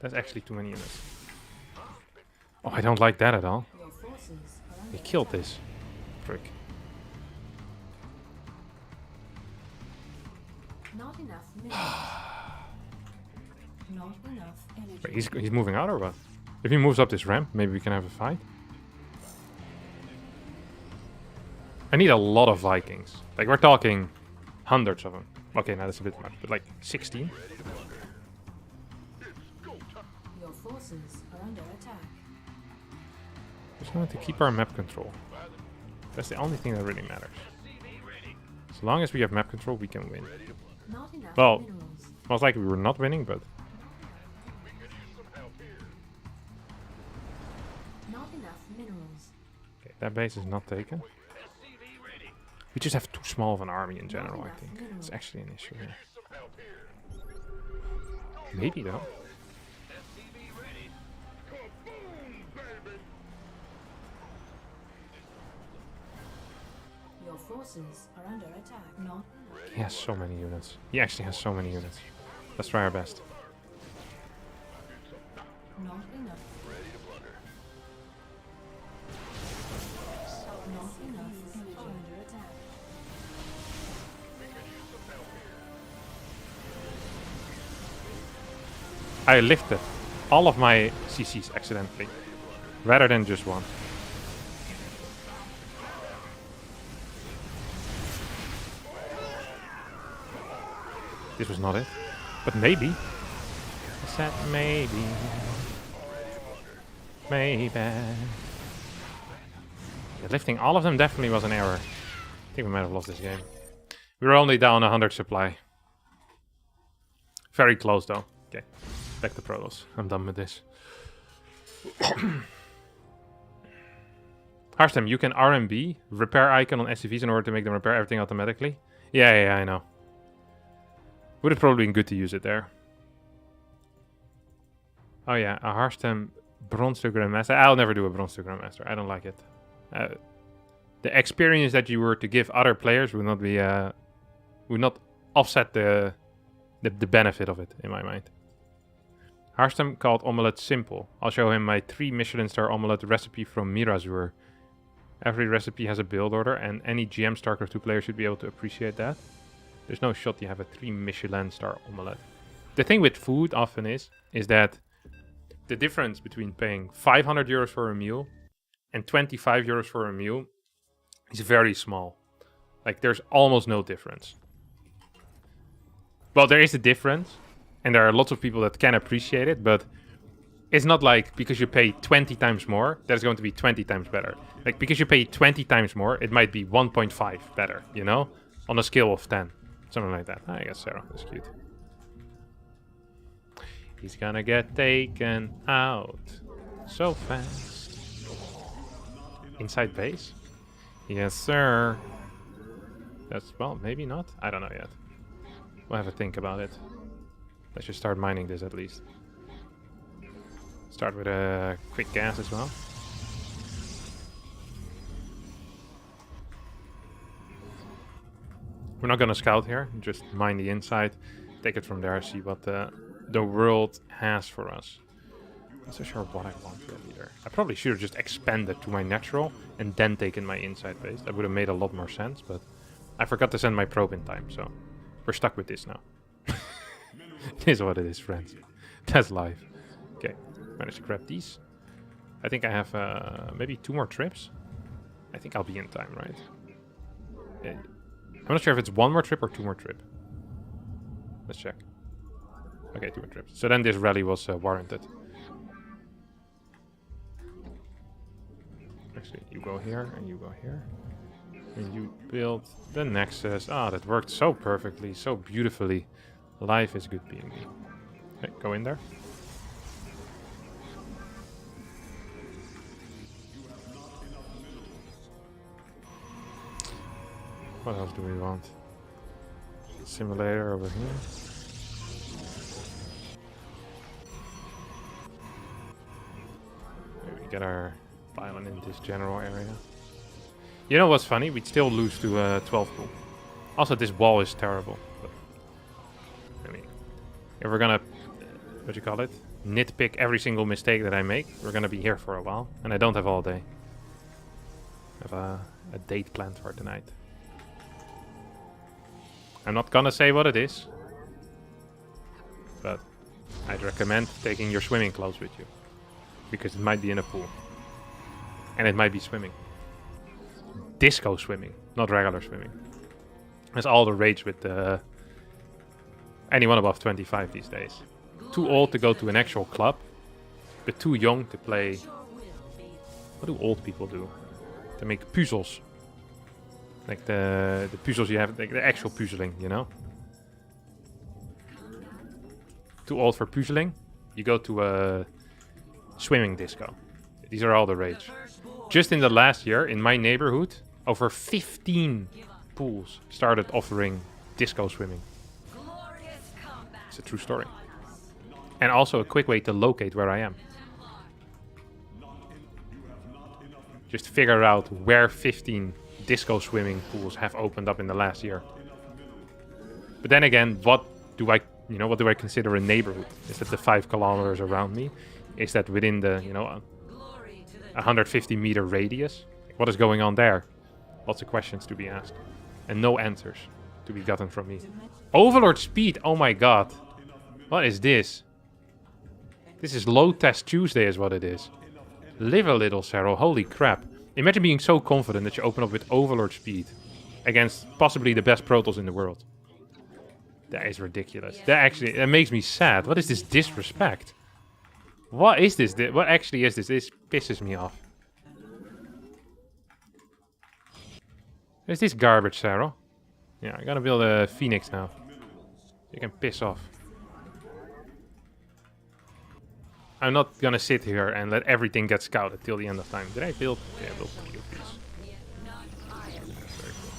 That's actually too many units. Oh, I don't like that at all. He killed this. Prick. Not enough minerals. Not enough energy. Wait, he's moving out or what? If he moves up this ramp, maybe we can have a fight. I need a lot of Vikings. Like, we're talking hundreds of them. Okay, now that's a bit much, but like 16? Your forces are under attack. Just wanted to keep our map control. That's the only thing that really matters. As long as we have map control, we can win. Not enough Well, minerals. most likely we were not winning, but Not enough minerals. okay, that base is not taken. We just have too small of an army in general, I think. It's actually an issue here. Maybe though. Your forces are under attack. Not He has so many units. He actually has so many units. Let's try our best. not enough. Not enough energy under attack. I lifted all of my CCs accidentally, rather than just one. This was not it, but maybe. I said maybe. Maybe. Yeah, lifting all of them definitely was an error. I think we might have lost this game. We were only down 100 supply. Very close though. Okay, back to Protoss. I'm done with this. Harstem, you can RMB, repair icon on SCVs in order to make them repair everything automatically. Yeah, I know. Would have probably been good to use it there. Oh yeah, a Harstem Bronze to Grandmaster. I'll never do a Bronze to Grandmaster. I don't like it. The experience that you were to give other players would not be would not offset the benefit of it in my mind. Harstem called omelette simple. I'll show him my 3 Michelin star omelette recipe from Mirazur. Every recipe has a build order, and any GM StarCraft 2 player should be able to appreciate that. There's no shot you have a 3 Michelin star omelette. The thing with food often is that the difference between paying 500 euros for a meal and 25 euros for a meal is very small. Like, there's almost no difference. Well, there is a difference, and there are lots of people that can appreciate it, but it's not like because you pay 20 times more, that's going to be 20 times better. Like, because you pay 20 times more, it might be 1.5 better, you know? On a scale of 10. Something like that. I guess Sarah is cute. He's gonna get taken out so fast. Inside base? Yes, sir. That's, well, maybe not. I don't know yet. We'll have a think about it. Let's just start mining this at least. Start with a quick gas as well. We're not gonna scout here, just mine the inside, take it from there, see what the world has for us. I'm not so sure what I want really either. I probably should have just expanded to my natural and then taken my inside base. That would have made a lot more sense, but I forgot to send my probe in time, so we're stuck with this now. It is what it is, friends. That's life. Okay, managed to grab these. I think I have maybe 2 more trips. I think I'll be in time, right? Yeah. I'm not sure if it's 1 more trip or 2 more trip. Let's check. Okay, 2 more trips. So then this rally was warranted. Actually, you go here and you go here. And you build the Nexus. Ah, that worked so perfectly, so beautifully. Life is good being me. Okay, go in there. What else do we want? Simulator over here. Maybe get our pylon in this general area. You know what's funny? We'd still lose to 12 pool. Also, this wall is terrible. But, I mean, if we're gonna, what do you call it? Nitpick every single mistake that I make, we're gonna be here for a while. And I don't have all day. I have a date planned for tonight. I'm not gonna say what it is, but I'd recommend taking your swimming clothes with you, because it might be in a pool, and it might be swimming. Disco swimming, not regular swimming. That's all the rage with anyone above 25 these days. Too old to go to an actual club, but too young to play. What do old people do? They make puzzles. Like the puzzles you have, like the actual puzzling, you know? Too old for puzzling? You go to a swimming disco. These are all the rage. Just in the last year, in my neighborhood, over 15 pools started offering disco swimming. It's a true story. And also a quick way to locate where I am. Just figure out where 15 disco swimming pools have opened up in the last year. But then again, what do I consider a neighborhood? Is that the 5 kilometers around me? Is that within the, 150 meter radius? What is going on there? Lots of questions to be asked. And no answers to be gotten from me. Overlord speed, oh my god. What is this? This is low test Tuesday is what it is. Live a little, Cyril, holy crap. Imagine being so confident that you open up with Overlord speed against possibly the best Protoss in the world. That is ridiculous. That makes me sad. What is this disrespect? What is this? What actually is this? This pisses me off. Is this garbage, Sarah? Yeah, I'm gonna build a Phoenix now. You can piss off. I'm not gonna sit here and let everything get scouted till the end of time. Did I build? Yeah, I built a few of these. Very cool.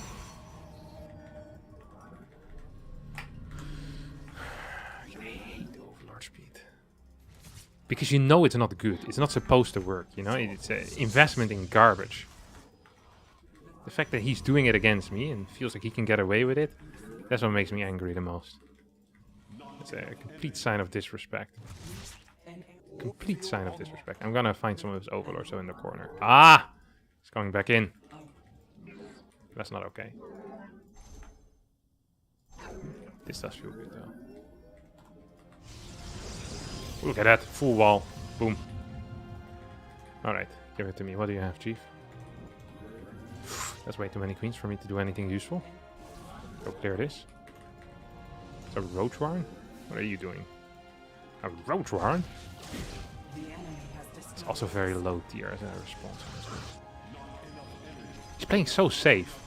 I hate Overlord speed. Because you know it's not good. It's not supposed to work, you know? It's an investment in garbage. The fact that he's doing it against me and feels like he can get away with it, that's what makes me angry the most. It's a complete sign of disrespect. Complete sign of disrespect. I'm gonna find some of his overlords in the corner. Ah! It's going back in. That's not okay. This does feel good though. Look at that. Full wall. Boom. Alright. Give it to me. What do you have, Chief? That's way too many queens for me to do anything useful. Go clear this. It's a roach warren? What are you doing? A roach warren? It's also very low tier as a response. He's playing so safe.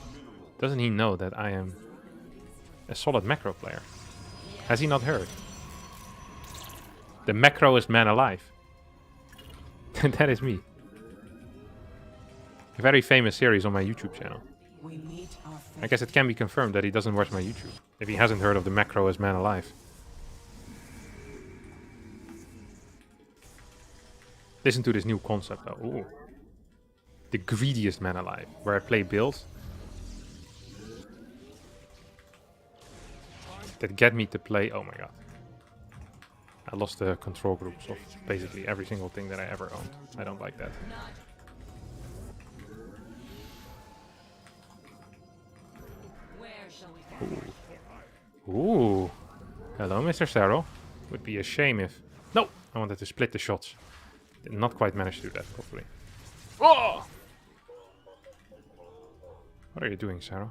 Doesn't he know that I am a solid macro player? Has he not heard? The macroest man alive. That is me. A very famous series on my YouTube channel. I guess it can be confirmed that he doesn't watch my YouTube. If he hasn't heard of the macroest man alive. Listen to this new concept though. Ooh. The greediest man alive. Where I play builds that get me to play. Oh my god. I lost the control groups of basically every single thing that I ever owned. I don't like that. Ooh. Ooh. Hello, Mr. Cyril. Would be a shame if... No! I wanted to split the shots. Did not quite manage to do that properly. Oh! What are you doing, Sarah?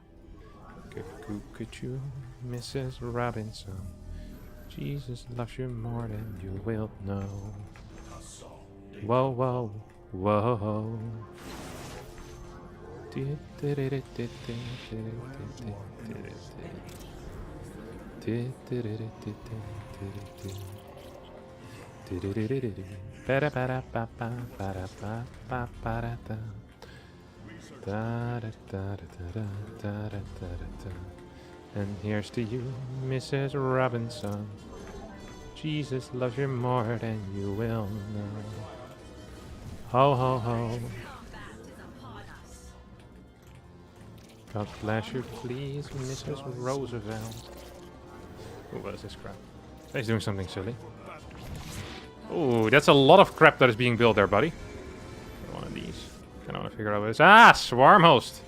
Could you, Mrs. Robinson? Jesus loves you more than you will know. Whoa, whoa, whoa. And here's to you, Mrs. Robinson. Jesus loves you more than you will know. Ho ho ho. God bless you, please, Mrs. Roosevelt. Ooh, what is this crap? He's doing something silly. Ooh, that's a lot of crap that is being built there, buddy. One of these. I don't want to figure out what it is. Ah, swarm host.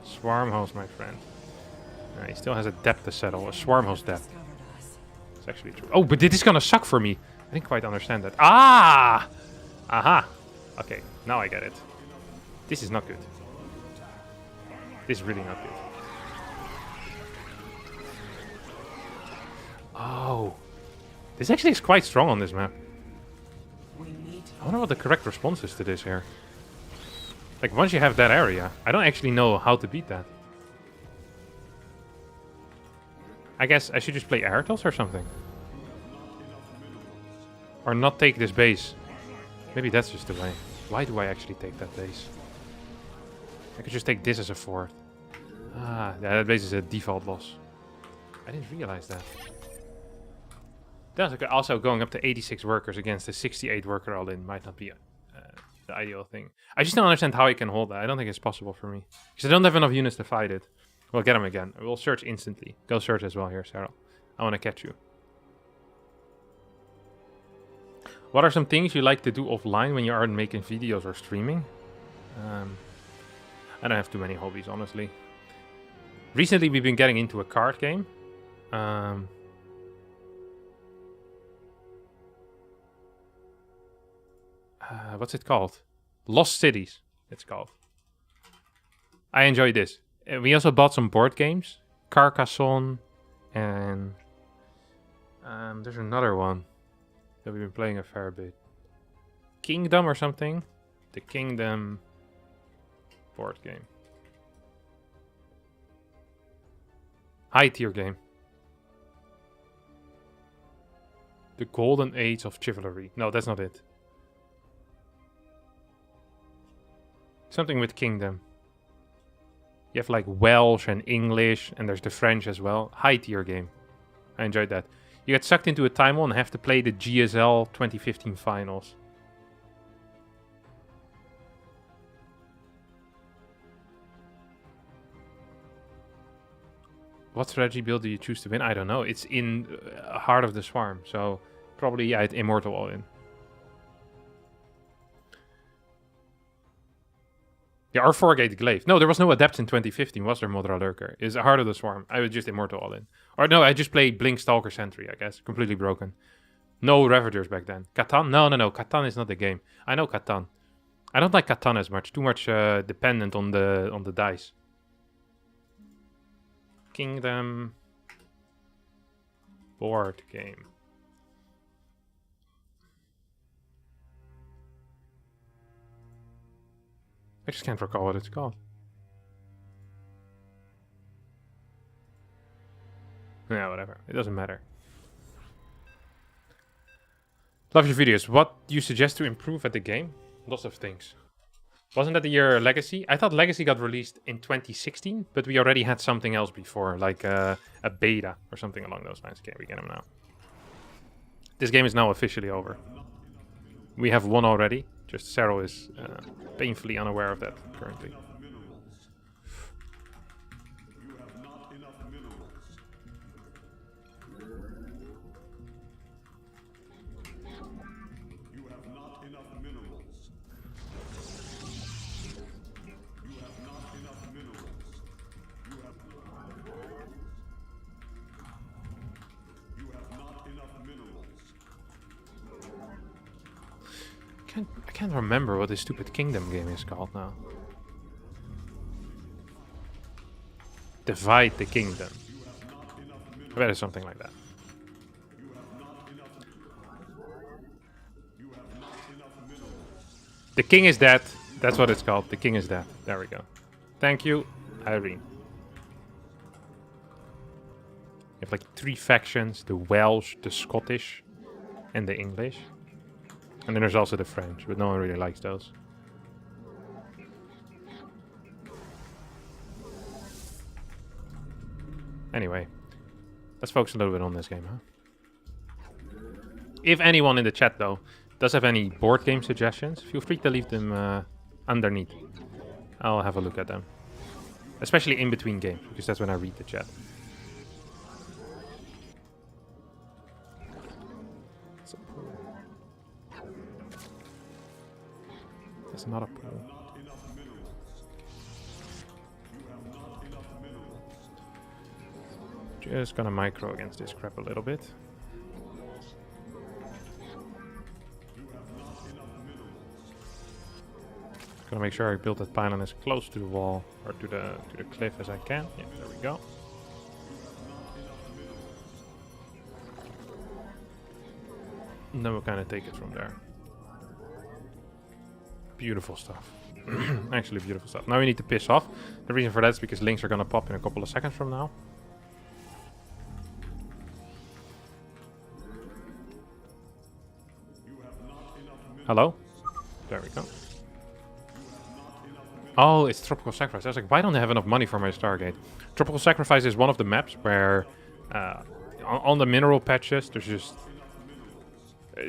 Swarm host, my friend. He still has a depth to settle. A swarm host depth. It's actually true. Oh, but this is gonna suck for me. I didn't quite understand that. Ah! Aha! Okay, now I get it. This is not good. This is really not good. Oh. This actually is quite strong on this map. I wonder what the correct response is to this here. Like, once you have that area, I don't actually know how to beat that. I guess I should just play Airtels or something. Or not take this base. Maybe that's just the way. Why do I actually take that base? I could just take this as a fourth. Ah, yeah, that base is a default loss. I didn't realize that. That's also going up to 86 workers against a 68 worker all-in might not be the ideal thing. I just don't understand how I can hold that. I don't think it's possible for me. Because I don't have enough units to fight it. We'll get him again. We'll search instantly. Go search as well here, Sarah. I want to catch you. What are some things you like to do offline when you aren't making videos or streaming? I don't have too many hobbies, honestly. Recently, we've been getting into a card game. What's it called? Lost Cities, it's called. I enjoy this. We also bought some board games. Carcassonne. And there's another one that we've been playing a fair bit. Kingdom or something. The Kingdom board game. High tier game. The Golden Age of Chivalry. No, that's not it. Something with Kingdom. You have like Welsh and English, and there's the French as well. High tier game. I enjoyed that. You get sucked into a time and have to play the GSL 2015 finals. What strategy build do you choose to win? I don't know. It's in Heart of the Swarm, so probably yeah, it's Immortal all-in. Yeah, or Forgate Glaive. No, there was no Adepts in 2015, was there, Modra Lurker? It's a Heart of the Swarm. I would just Immortal all-in. Or no, I just played Blink Stalker Sentry, I guess. Completely broken. No Ravagers back then. Catan? No. Catan is not the game. I know Catan. I don't like Catan as much. Too much dependent on the dice. Kingdom board game. I just can't recall what it's called. Yeah, whatever. It doesn't matter. Love your videos. What do you suggest to improve at the game? Lots of things. Wasn't that the year Legacy? I thought Legacy got released in 2016, but we already had something else before, like a beta or something along those lines. Okay, we get them now. This game is now officially over. We have won already. Just Cero is painfully unaware of that currently. I can't remember what this stupid Kingdom game is called now. Divide the Kingdom. I bet it's something like that. The king is dead. That's what it's called. The king is dead. There we go. Thank you, Irene. You have like 3 factions: the Welsh, the Scottish, and the English. And then there's also the French, but no one really likes those. Anyway, let's focus a little bit on this game, huh? If anyone in the chat, though, does have any board game suggestions, feel free to leave them underneath. I'll have a look at them. Especially in between games, because that's when I read the chat. That's not a pool. Just gonna micro against this crap a little bit. Gonna make sure I build that pylon as close to the wall or to the cliff as I can. Yeah, there we go. And then we'll kind of take it from there. Beautiful stuff. Actually beautiful stuff. Now we need to piss off. The reason for that is because links are gonna pop in a couple of seconds from now. Hello? There we go. Oh, it's Tropical Sacrifice. I was like, why don't I have enough money for my Stargate? Tropical Sacrifice is one of the maps where on the mineral patches, there's just...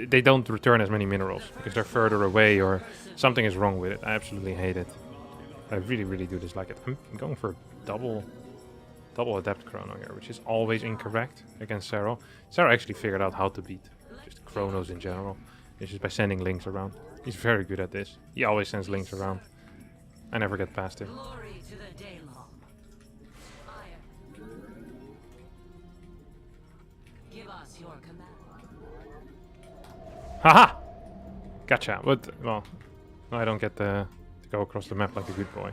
they don't return as many minerals because they're further away or something is wrong with it. I absolutely hate it. I really, really do dislike it. I'm going for double Adept Chrono here, which is always incorrect against Cero. Cero actually figured out how to beat just Chronos in general. It's just by sending links around. He's very good at this. He always sends links around. I never get past him. Glory to the Daylong. Give us your command. Haha! Gotcha. But, well, I don't get to go across the map like a good boy.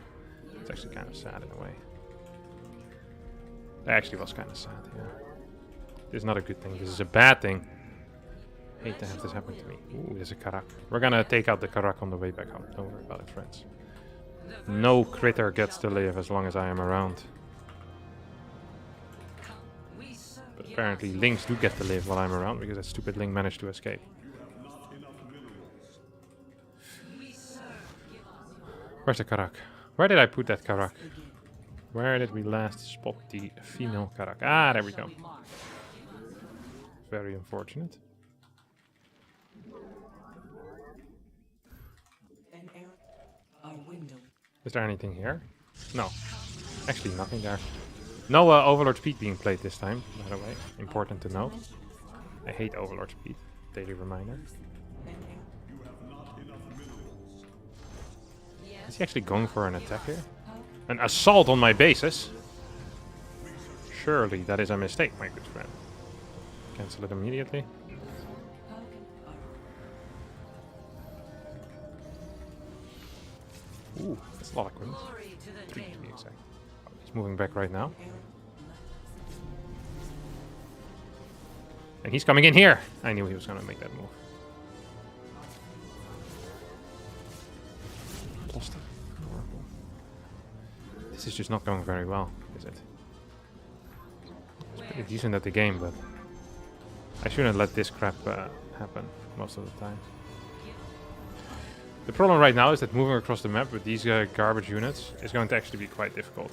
It's actually kind of sad in a way. That actually was kind of sad, yeah. This is not a good thing. This is a bad thing. Hate to have this happen to me. Ooh, there's a Karak. We're gonna take out the Karak on the way back home. Don't worry about it, friends. No critter gets to live as long as I am around. But apparently Lynx do get to live while I'm around because that stupid Link managed to escape. Where's the Karak? Where did I put that Karak? Where did we last spot the female Karak? Ah, there we go. Very unfortunate. Is there anything here? No. Actually, nothing there. No Overlord Speed being played this time, by the way. Important to note. I hate Overlord Speed. Daily reminder. Is he actually going for an attack here? An assault on my bases? Surely that is a mistake, my good friend. Cancel it immediately. Ooh, that's a lot of queens. 3 to be exact. Oh, he's moving back right now. And he's coming in here! I knew he was going to make that move. Lost it. Horrible. This is just not going very well, is it? It's pretty decent at the game, but I shouldn't let this crap happen. most of the time. The problem right now is that moving across the map with these garbage units is going to actually be quite difficult.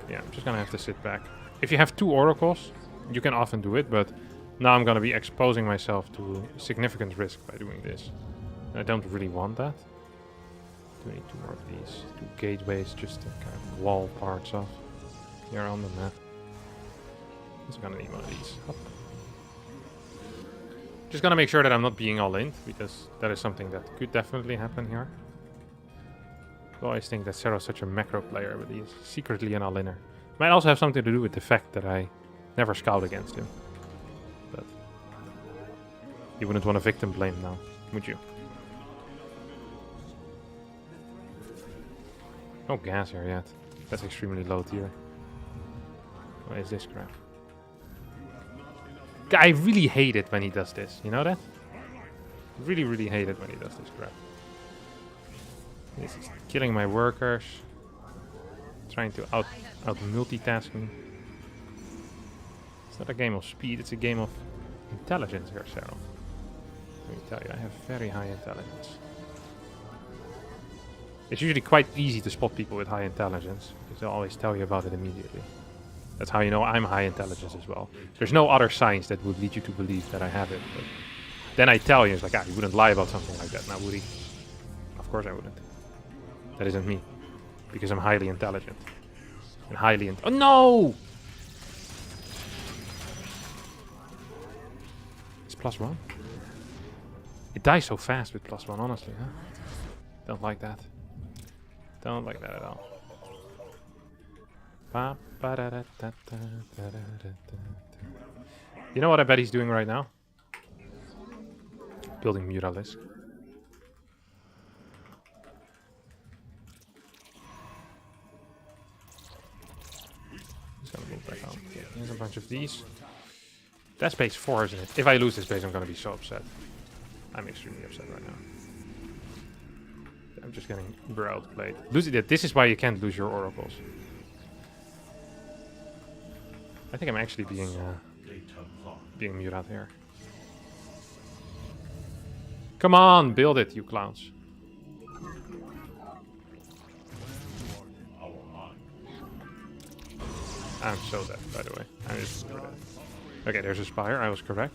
Yeah, I'm just gonna have to sit back. If you have 2 oracles, you can often do it, but now I'm gonna be exposing myself to significant risk by doing this. And I don't really want that. Do need 2 more of these. 2 gateways just to kind of wall parts off here on the map. So I'm gonna need one of these. Hop. Just gonna make sure that I'm not being all in, because that is something that could definitely happen here. I always think that Zero's such a macro player, but he's secretly an all-inner. Might also have something to do with the fact that I never scout against him. But you wouldn't want to victim blame now, would you? No gas here yet. That's extremely low tier. What is this crap? I really hate it when he does this, you know that? Really, really hate it when he does this crap. This is killing my workers. Trying to out multitask me. It's not a game of speed, it's a game of intelligence here, Sarah. Let me tell you, I have very high intelligence. It's usually quite easy to spot people with high intelligence, because they'll always tell you about it immediately. That's how you know I'm high intelligence as well. There's no other signs that would lead you to believe that I have it. But then I tell you, it's like, you wouldn't lie about something like that now, would he? Of course I wouldn't. That isn't me. Because I'm highly intelligent. And highly oh no! It's +1. It dies so fast with +1, honestly, huh? Don't like that. Don't like that at all. You know what I bet he's doing right now? Building Mutalisk. He's gonna move back on. Okay, here's a bunch of these. That's base 4, isn't it? If I lose this base, I'm gonna be so upset. I'm extremely upset right now. I'm just getting uber outplayed. This is why you can't lose your oracles. I think I'm actually being mute out here. Come on, build it, you clowns. I'm so dead, by the way. I'm just super dead. Okay, there's a spire. I was correct.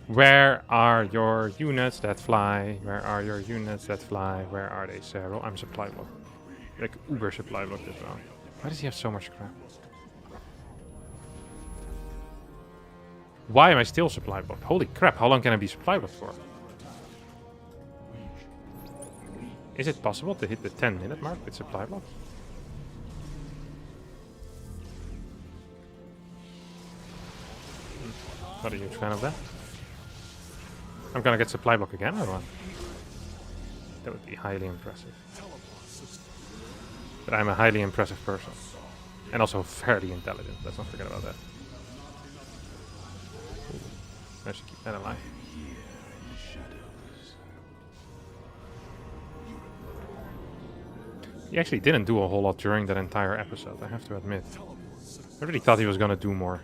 Where are your units that fly? Where are your units that fly? Where are they, Cyril? I'm supply block. Like uber supply block as well. Why does he have so much crap? Why am I still supply blocked? Holy crap, how long can I be supply blocked for? Is it possible to hit the 10-minute mark with supply blocks? Not a huge fan of that. I'm gonna get supply block again or what? That would be highly impressive. But I'm a highly impressive person. And also fairly intelligent, let's not forget about that. Ooh, I should keep that alive. He actually didn't do a whole lot during that entire episode, I have to admit. I really thought he was gonna do more.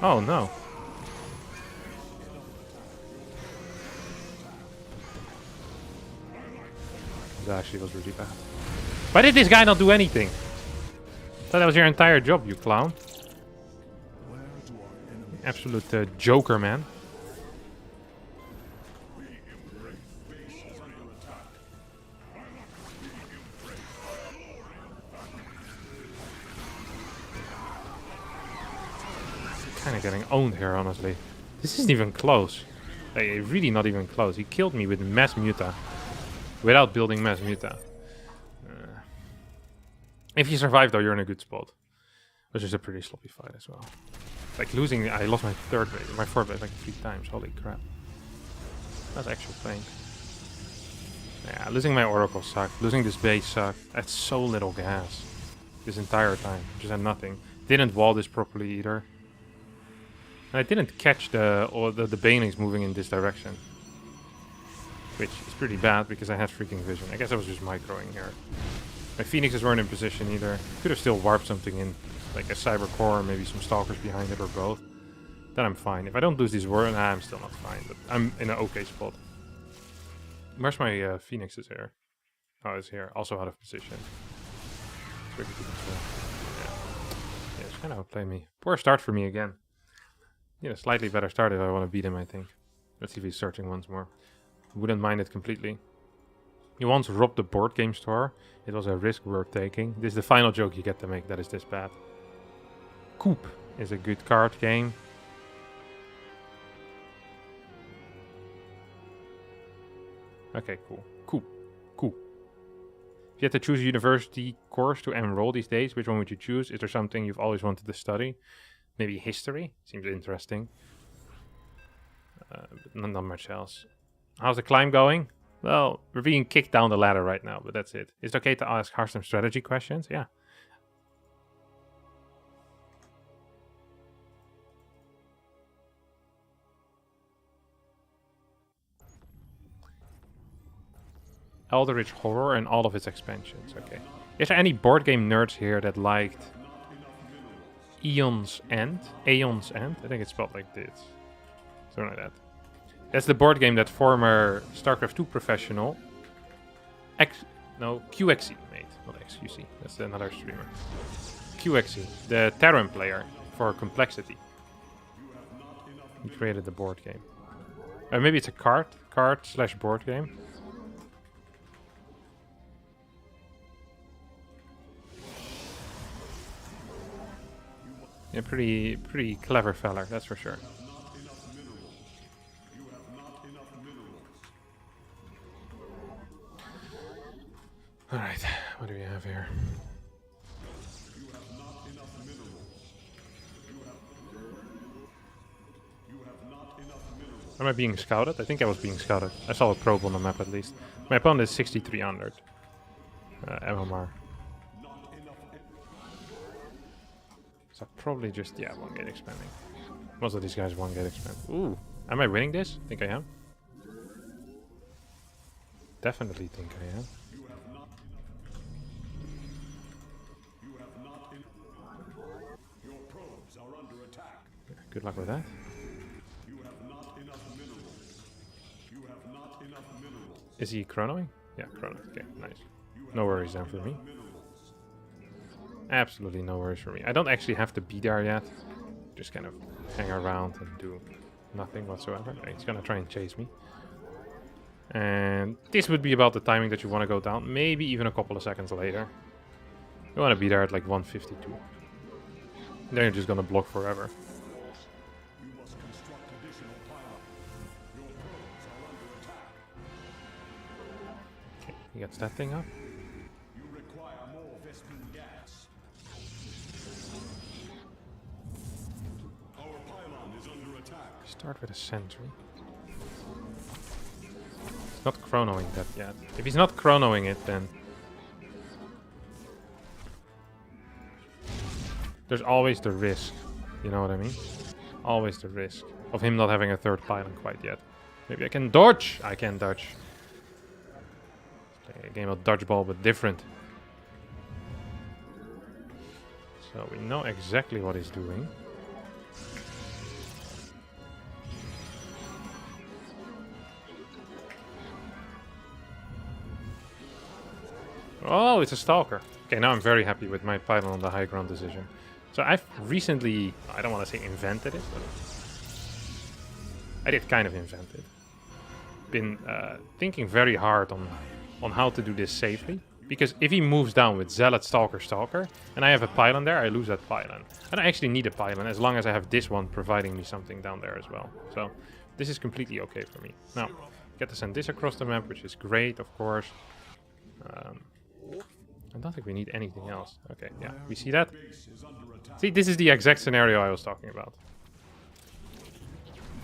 Oh no. That actually was really bad. Why did this guy not do anything? I thought that was your entire job, you clown. Absolute joker, man. Kind of getting owned here, honestly. This isn't even close. Hey, really not even close. He killed me with mass muta. Without building mass muta. If you survive though, you're in a good spot. Which is a pretty sloppy fight as well. Like losing, I lost my fourth base like 3 times. Holy crap. That's actual pain. Yeah, losing my Oracle sucked. Losing this base sucked. That's so little gas. This entire time. Just had nothing. Didn't wall this properly either. And I didn't catch the banelings moving in this direction. Which is pretty bad because I had freaking vision. I guess I was just microing here. My phoenixes weren't in position either. Could have still warped something in. Like a cyber core or maybe some stalkers behind it or both. Then I'm fine. If I don't lose these warriors, nah, I'm still not fine. But I'm in an okay spot. Where's my phoenixes here? Oh, it's here. Also out of position. It's really good as well. Yeah, it's kind of outplayed me. Poor start for me again. Yeah, a slightly better start if I want to beat him, I think. Let's see if he's searching once more. Wouldn't mind it completely. He once robbed the board game store. It was a risk worth taking. This is the final joke you get to make that is this bad. Coop is a good card game. Okay, cool. Cool. If you had to choose a university course to enroll these days, which one would you choose? Is there something you've always wanted to study? Maybe history? Seems interesting. But not much else. How's the climb going? Well, we're being kicked down the ladder right now, but that's it. Is it okay to ask Harstem strategy questions? Yeah. Eldritch Horror and all of its expansions. Okay. Is there any board game nerds here that liked Aeon's End? Aeon's End? I think it's spelled like this. Something like that. That's the board game that former StarCraft 2 professional QXE made. Not XQC. That's another streamer. QXE, the Terran player for Complexity. He created the board game. Maybe it's a card/board game. Yeah, pretty clever feller, that's for sure. Alright, what do we have here? Am I being scouted? I think I was being scouted. I saw a probe on the map at least. My opponent is 6300 MMR. So probably just, yeah, 1 gate expanding. Most of these guys 1 gate expand. Ooh, am I winning this? I think I am. Definitely think I am. Yeah, good luck with that. Is he chronoing? Yeah, chrono. Okay, nice. No worries then for me. Absolutely no worries for me. I don't actually have to be there yet. Just kind of hang around and do nothing whatsoever. He's gonna try and chase me. And this would be about the timing that you want to go down. Maybe even a couple of seconds later. You want to be there at like 152. Then you're just gonna block forever. Okay, he gets that thing up. Start with a sentry. He's not chronoing that yet. If he's not chronoing it, then there's always the risk. You know what I mean? Always the risk of him not having a third pylon quite yet. Maybe I can dodge. I can dodge. Okay, a game of dodgeball, but different. So we know exactly what he's doing. Oh, it's a stalker. Okay, now I'm very happy with my pylon on the high ground decision. So I've recently, I don't want to say invented it, but I did kind of invent it. Been thinking very hard on how to do this safely. Because if he moves down with Zealot, Stalker, Stalker, and I have a pylon there, I lose that pylon. I don't actually need a pylon as long as I have this one providing me something down there as well. So This is completely okay for me. Now, get to send this across the map, which is great, of course. I don't think we need anything else. Okay, yeah, we see that. See, this is the exact scenario I was talking about.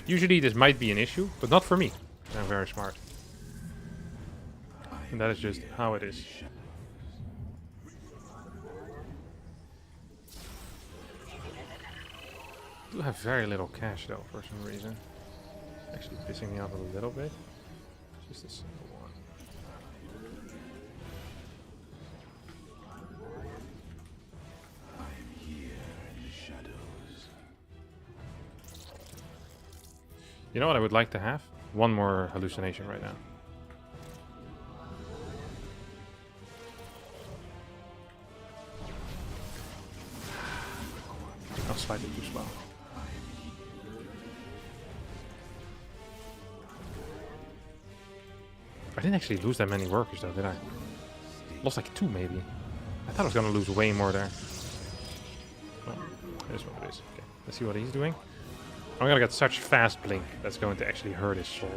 Usually this might be an issue, but not for me. I'm very smart. And that is just how it is. I do have very little cash though, for some reason. Actually pissing me off a little bit. Just a simple one. You know what I would like to have? One more hallucination right now. I'll slide it too slow. I didn't actually lose that many workers though, did I? Lost like 2 maybe. I thought I was gonna lose way more there. Well, it is what it is. Okay, let's see what he's doing. I'm gonna get such fast blink that's going to actually hurt his soul.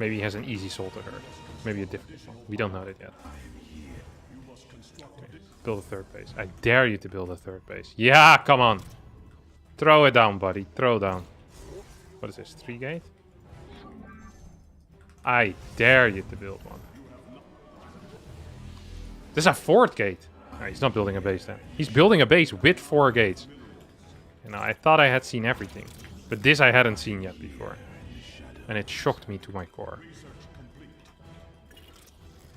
Maybe he has an easy soul to hurt. Maybe a difficult one. We don't know that yet. Okay, build a third base. I dare you to build a third base. Yeah, come on. Throw it down, buddy. Throw down. What is this? 3 gate? I dare you to build one. This is a 4th gate. No, he's not building a base then. He's building a base with 4 gates. You know, I thought I had seen everything, but this I hadn't seen yet before, and it shocked me to my core.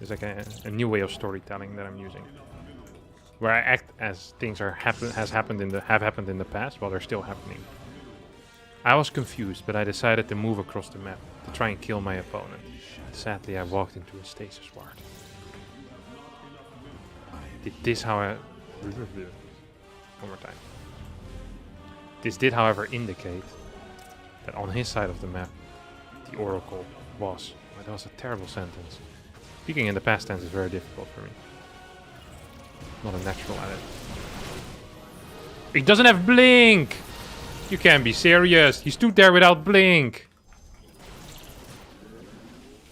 It's like a new way of storytelling that I'm using, where I act as things have happened in the past while they're still happening. I was confused, but I decided to move across the map to try and kill my opponent. Sadly, I walked into a stasis ward. Did this, however, one more time. This did, however, indicate that on his side of the map, the Oracle was. Well, that was a terrible sentence. Speaking in the past tense is very difficult for me. Not a natural at it. He doesn't have blink! You can't be serious. He stood there without blink.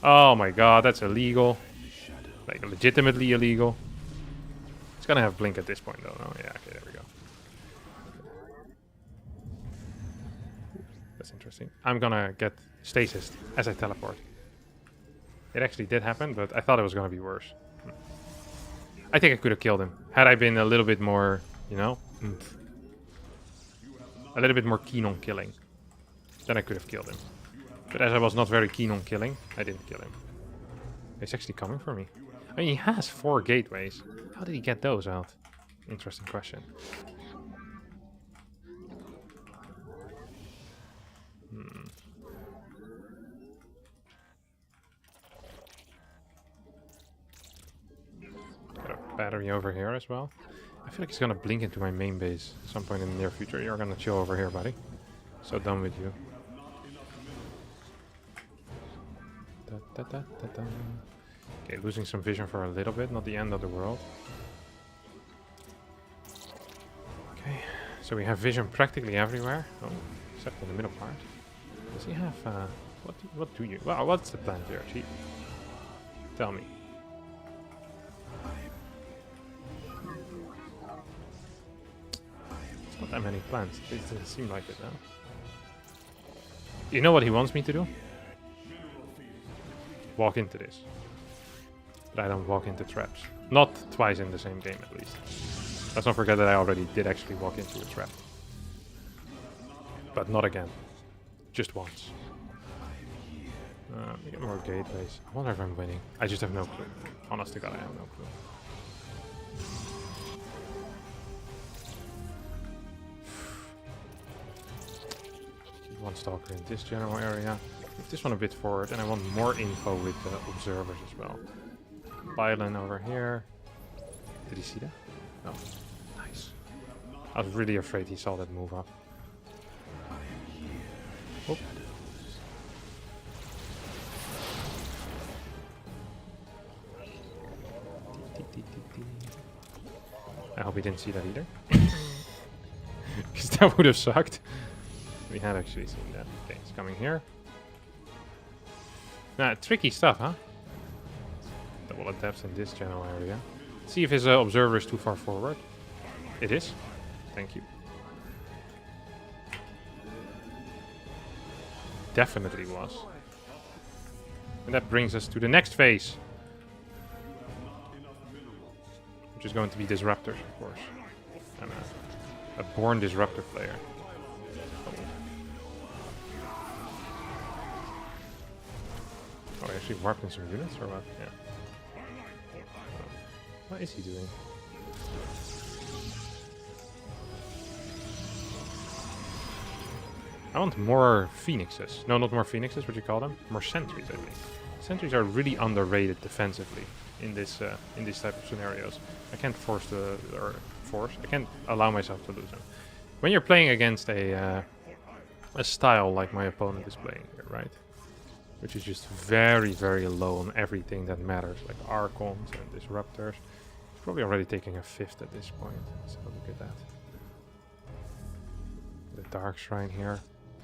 Oh my god, that's illegal. Like, legitimately illegal. He's gonna have blink at this point, though. No? Yeah, okay, there we go. That's interesting. I'm gonna get stasis as I teleport. It actually did happen, but I thought it was gonna be worse. I think I could have killed him. Had I been a little bit more, you know, a little bit more keen on killing, then I could have killed him. But as I was not very keen on killing, I didn't kill him. He's actually coming for me. I mean, he has 4 gateways. How did he get those out? Interesting question. Got a battery over here as well. I feel like he's gonna blink into my main base at some point in the near future. You're gonna chill over here, buddy. So done with you. Okay, losing some vision for a little bit, not the end of the world. Okay, so we have vision practically everywhere. Oh, except in the middle part. Does he have, what do you, well, what's the plan there, Chief? Tell me. It's not that many plants. It doesn't seem like it, though. You know what he wants me to do? Walk into this. But I don't walk into traps. Not twice in the same game, at least. Let's not forget that I already did actually walk into a trap. But not again. Just once. We get more gateways. I wonder if I'm winning. I just have no clue. Honest to God, I have no clue. Keep one stalker in this general area. Move this one a bit forward, and I want more info with the observers as well. Pylon over here. Did he see that? No. Nice. I was really afraid he saw that move up. Oop. I hope he didn't see that either. Because that would have sucked. We had actually seen that. Okay, it's coming here. Nah, tricky stuff, huh? Double adapts in this general area. See if his observer is too far forward. It is. Thank you. Definitely was. And that brings us to the next phase. Which is going to be Disruptors, of course. And a born Disruptor player. Oh, I actually warped in some units or what? Yeah. What is he doing? I want more Phoenixes. No, not more Phoenixes, what do you call them? More Sentries, I think. Sentries are really underrated defensively in this type of scenarios. I can't I can't allow myself to lose them. When you're playing against a style like my opponent is playing here, right? Which is just very, very low on everything that matters, like Archons and Disruptors. He's probably already taking a 5th at this point, so look at that. The Dark Shrine here.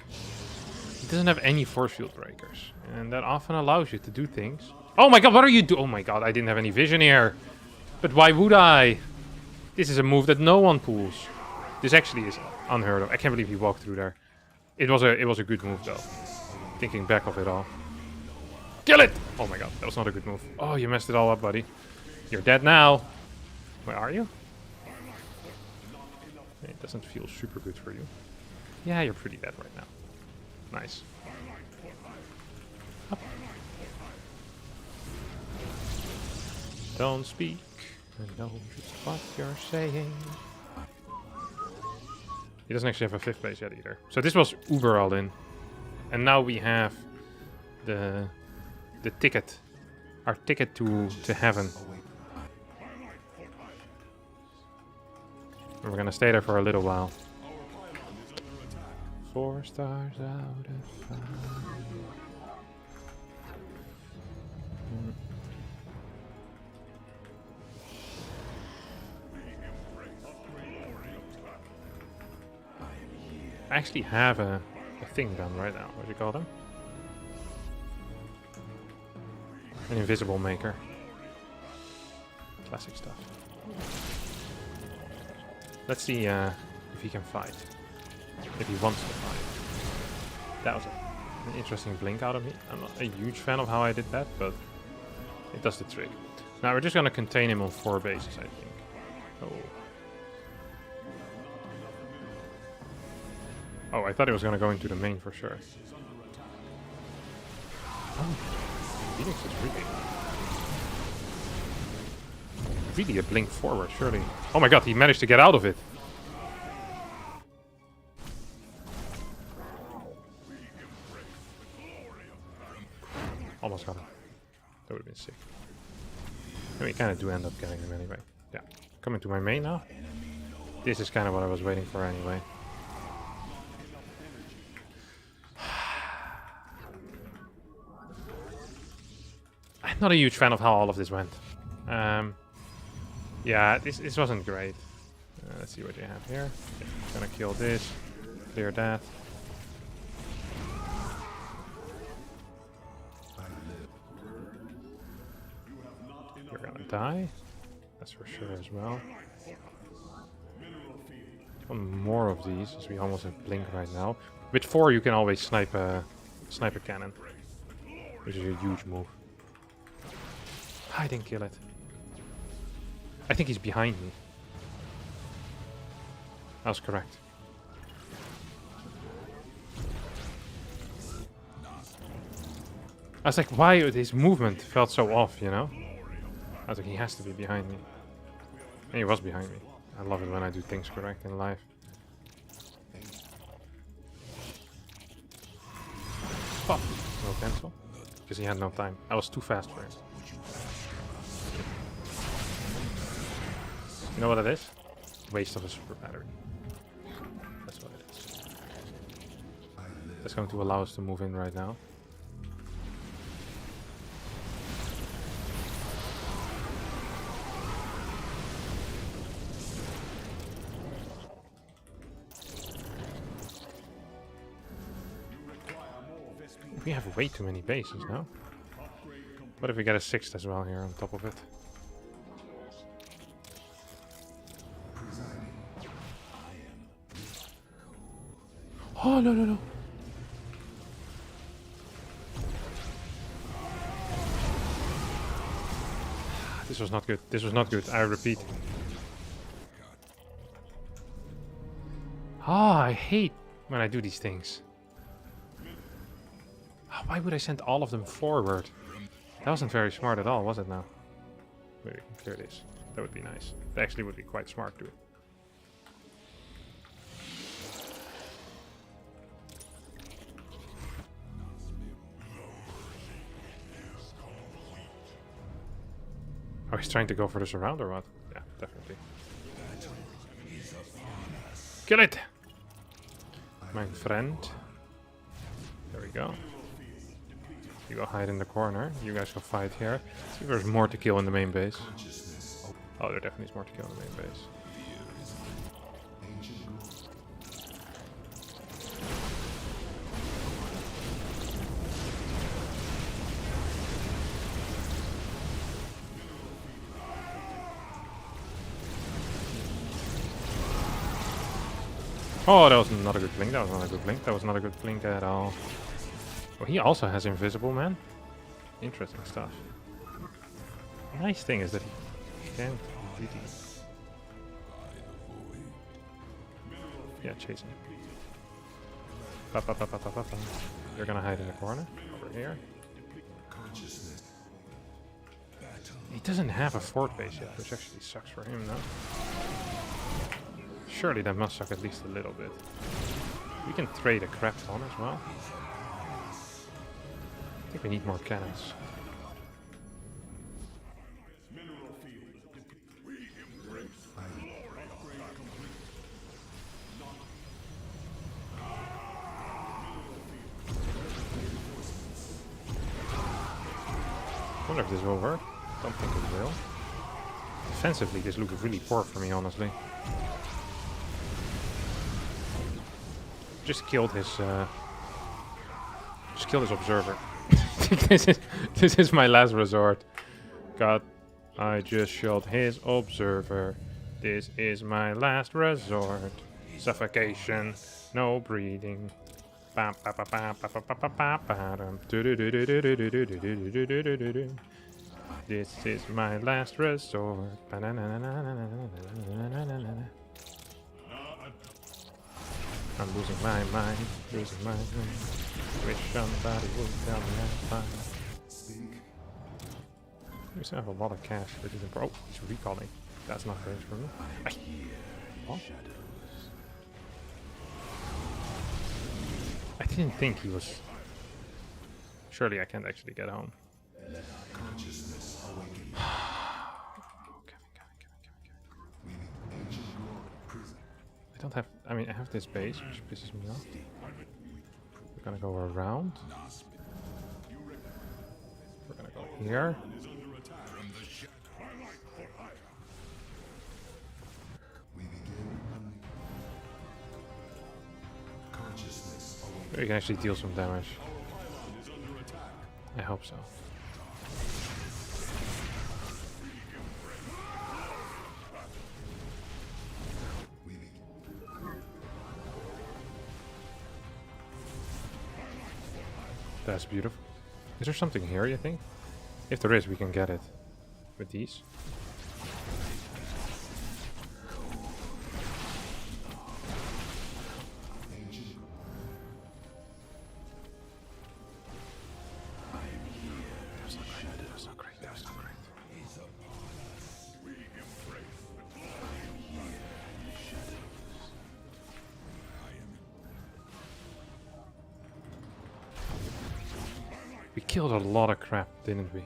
He doesn't have any force field breakers, and that often allows you to do things. Oh my god, what are you doing? Oh my god, I didn't have any vision here. But why would I? This is a move that no one pulls. This actually is unheard of. I can't believe he walked through there. It was a good move though. Thinking back of it all. Kill it! Oh my god, that was not a good move. Oh, you messed it all up, buddy. You're dead now. Where are you? It doesn't feel super good for you. Yeah, you're pretty dead right now. Nice. Up. Don't speak. I know just what you're saying. He doesn't actually have a 5th base yet either. So this was Uber all in. And now we have the ticket. Our ticket to heaven. And we're gonna stay there for a little while. 4 stars out of 5. I actually have a thing done right now. What do you call them? An invisible maker. Classic stuff. Let's see if he can fight. If he wants to fight. That was an interesting blink out of me. I'm not a huge fan of how I did that, but it does the trick. Now we're just going to contain him on 4 bases, I think. Oh, I thought it was going to go into the main for sure. Oh, Phoenix is really a blink forward, surely. Oh my god, he managed to get out of it. Almost got him. That would have been sick. And we kind of do end up getting him anyway. Yeah. Coming to my main now. This is kind of what I was waiting for anyway. I'm not a huge fan of how all of this went. Yeah, this wasn't great. Let's see what you have here. Okay, gonna kill this. Clear that. You're gonna die. That's for sure as well. One more of these, as we almost have blink right now. With 4 you can always snipe a cannon, which is a huge move. I didn't kill it. I think he's behind me. I was correct. I was like, why his movement felt so off, you know? I was like, he has to be behind me. And he was behind me. I love it when I do things correct in life. Fuck. No cancel. Because he had no time. I was too fast for him. You know what it is? Waste of a super battery. That's what it is. That's going to allow us to move in right now. We have way too many bases now. What if we get a 6th as well here on top of it? Oh, no, no, no. This was not good. This was not good. I repeat. Ah, I hate when I do these things. Why would I send all of them forward? That wasn't very smart at all, was it now? Maybe we can clear this. That would be nice. That actually would be quite smart to do it. Oh, he's trying to go for the surround or what? Yeah, definitely. Kill it! My friend. There we go. You go hide in the corner. You guys go fight here. See if there's more to kill in the main base. Oh, there definitely is more to kill in the main base. Oh, that was not a good blink. That was not a good blink. That was not a good blink at all. Oh, he also has invisible, man. Interesting stuff. The nice thing is that he can't really... Yeah, chasing. You're gonna hide in the corner over here. He doesn't have a fort base yet, which actually sucks for him now. Surely that must suck at least a little bit. We can trade a crap ton as well. I think we need more cannons. I wonder if this will work. Don't think it will. Defensively, this looks really poor for me, honestly. Just killed his observer. this is my last resort. God, I just shot his observer. This is my last resort. Suffocation, no breathing. This is my last resort. I'm losing my mind, losing my mind. Wish somebody would tell me I'm fine. We still have a lot of cash, which is important. Oh, he's recalling. That's not great for me. What? I didn't think he was... Surely I can't actually get home. I don't have... I mean, I have this base, which pisses me off. We're gonna go around. We're gonna go here. We can actually deal some damage. I hope so. That's beautiful. Is there something here, you think? If there is, we can get it with these. That's not great. That's not great. We killed a lot of crap, didn't we?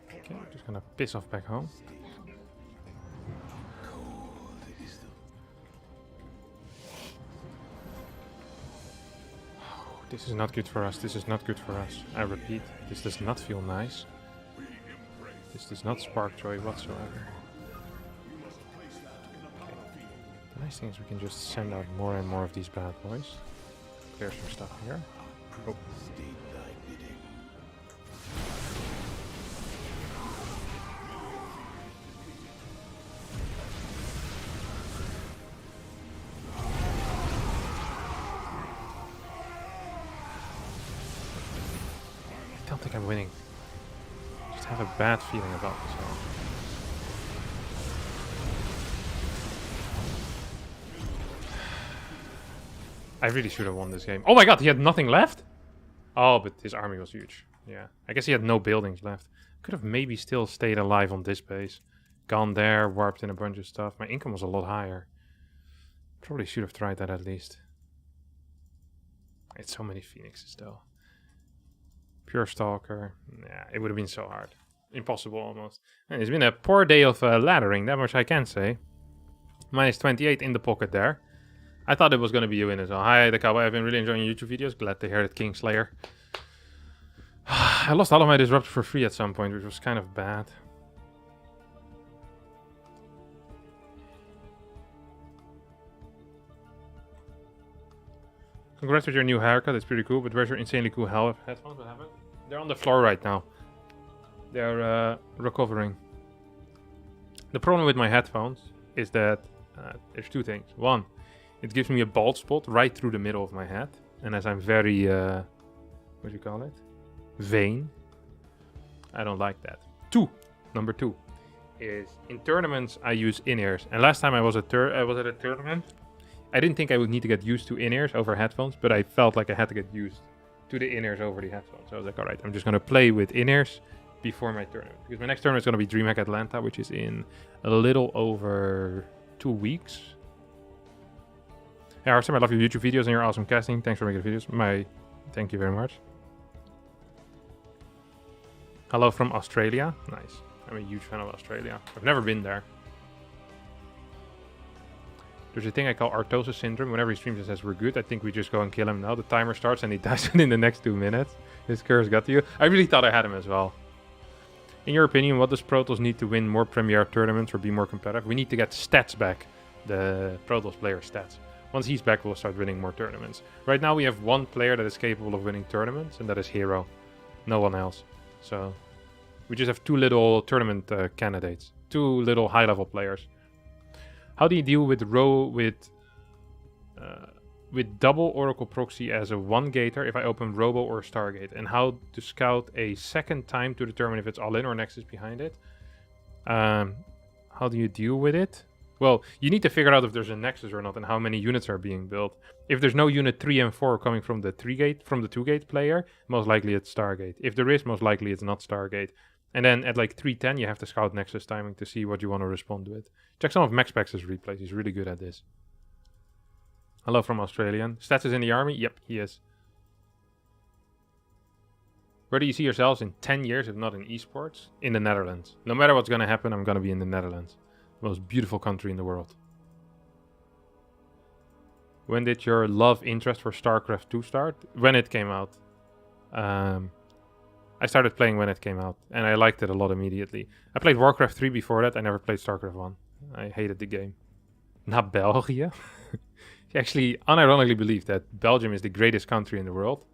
Okay, we're just gonna piss off back home. This is not good for us. This is not good for us. I repeat, this does not feel nice. This does not spark joy whatsoever. Okay. The nice thing is we can just send out more and more of these bad boys. Clear some stuff here. Oh. I don't think I'm winning. I just have a bad feeling about this one. I really should have won this game. Oh my god, he had nothing left? Oh, but his army was huge. Yeah, I guess he had no buildings left. Could have maybe still stayed alive on this base. Gone there, warped in a bunch of stuff. My income was a lot higher. Probably should have tried that at least. It's so many phoenixes though. Pure Stalker. Yeah, it would have been so hard. Impossible almost. And it's been a poor day of laddering, that much I can say. Minus 28 in the pocket there. I thought it was going to be a win as well. Hi, the Cowboy. I've been really enjoying your YouTube videos. Glad to hear that, Kingslayer. I lost all of my Disruptor for free at some point, which was kind of bad. Congrats with your new haircut. It's pretty cool. But where's your insanely cool headphones? What happened? They're on the floor right now. They're recovering. The problem with my headphones is that there's two things. One, it gives me a bald spot right through the middle of my head. And as I'm very, what do you call it? Vain. I don't like that. Number two, is in tournaments I use in-ears. And last time I was at a tournament, I didn't think I would need to get used to in-ears over headphones, but I felt like I had to get used to the in-ears over the headphones. So I was like, alright, I'm just going to play with in-ears before my tournament. Because my next tournament is going to be DreamHack Atlanta, which is in a little over 2 weeks. Hey Harstem, I love your YouTube videos and your awesome casting. Thanks for making the videos. Thank you very much. Hello from Australia. Nice. I'm a huge fan of Australia. I've never been there. There's a thing I call Artosis syndrome. Whenever he streams and says we're good, I think we just go and kill him now. The timer starts and he dies within the next 2 minutes. His curse got to you. I really thought I had him as well. In your opinion, what does Protoss need to win more Premier tournaments or be more competitive? We need to get stats back. The Protoss player stats. Once he's back, we'll start winning more tournaments. Right now we have one player that is capable of winning tournaments, and that is Hero. No one else. So we just have 2 little tournament candidates. 2 little high-level players. How do you deal with double Oracle Proxy as a 1-gater if I open Robo or Stargate? And how to scout a second time to determine if it's all-in or Nexus behind it? How do you deal with it? Well, you need to figure out if there's a Nexus or not and how many units are being built. If there's no unit 3 and 4 coming from the 2-gate player, most likely it's Stargate. If there is, most likely it's not Stargate. And then at like 310, you have to scout Nexus timing to see what you want to respond with. Check some of MaxPax's replays. He's really good at this. Hello from Australian. Stats is in the army? Yep, he is. Where do you see yourselves in 10 years, if not in esports? In the Netherlands. No matter what's going to happen, I'm going to be in the Netherlands. The most beautiful country in the world. When did your love interest for StarCraft 2 start? When it came out. I started playing when it came out, and I liked it a lot immediately. I played Warcraft 3 before that. I never played StarCraft 1. I hated the game. Not Belgium. He actually unironically believed that Belgium is the greatest country in the world.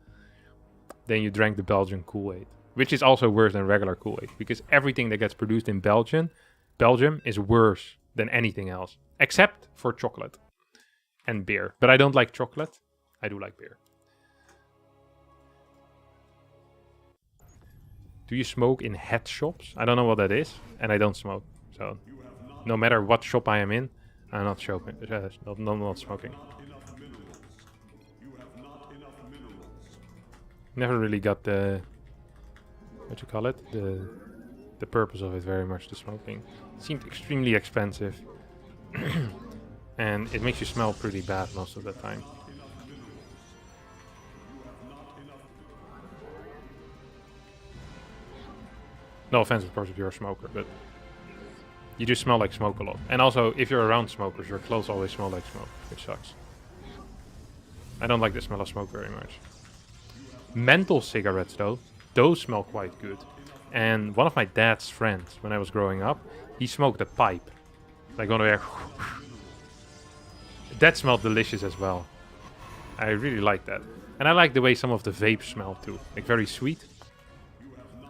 Then you drank the Belgian Kool-Aid, which is also worse than regular Kool-Aid, because everything that gets produced in Belgium is worse than anything else, except for chocolate and beer. But I don't like chocolate. I do like beer. Do you smoke in head shops? I don't know what that is, and I don't smoke. So, no matter what shop I am in, I'm not smoking. Not smoking. Never really got the, what you call it, the purpose of it very much. The smoking seemed extremely expensive, and it makes you smell pretty bad most of the time. No offense, of course, if you're a smoker, but you just smell like smoke a lot. And also, if you're around smokers, your clothes always smell like smoke, which sucks. I don't like the smell of smoke very much. Menthol cigarettes, though, those smell quite good. And one of my dad's friends, when I was growing up, he smoked a pipe. Like on the air. That smelled delicious as well. I really like that. And I like the way some of the vapes smell too. Like very sweet.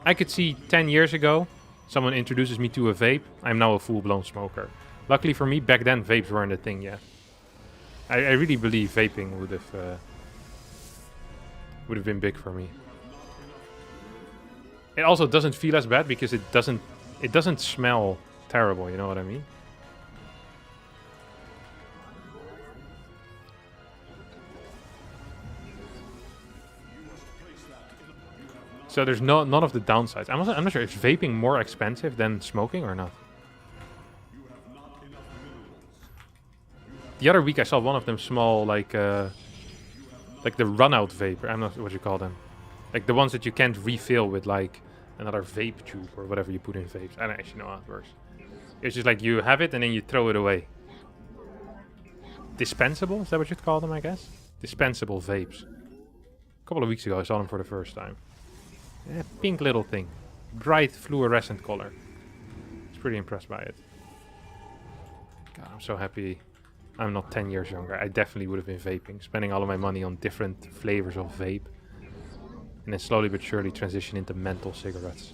I could see 10 years ago, someone introduces me to a vape. I'm now a full-blown smoker. Luckily for me, back then vapes weren't a thing yet. I really believe vaping would have been big for me. It also doesn't feel as bad because it doesn't smell terrible, you know what I mean? So there's none of the downsides. I'm not sure, is vaping more expensive than smoking or not? The other week I saw one of them small, like the run-out vapor. I'm not what you call them. Like the ones that you can't refill with like another vape tube or whatever you put in vapes. I don't actually know how it works. It's just like you have it and then you throw it away. Dispensable? Is that what you'd call them, I guess? Dispensable vapes. A couple of weeks ago I saw them for the first time. Yeah, pink little thing. Bright fluorescent color. I was pretty impressed by it. God, I'm so happy I'm not 10 years younger. I definitely would have been vaping. Spending all of my money on different flavors of vape. And then slowly but surely transition into menthol cigarettes.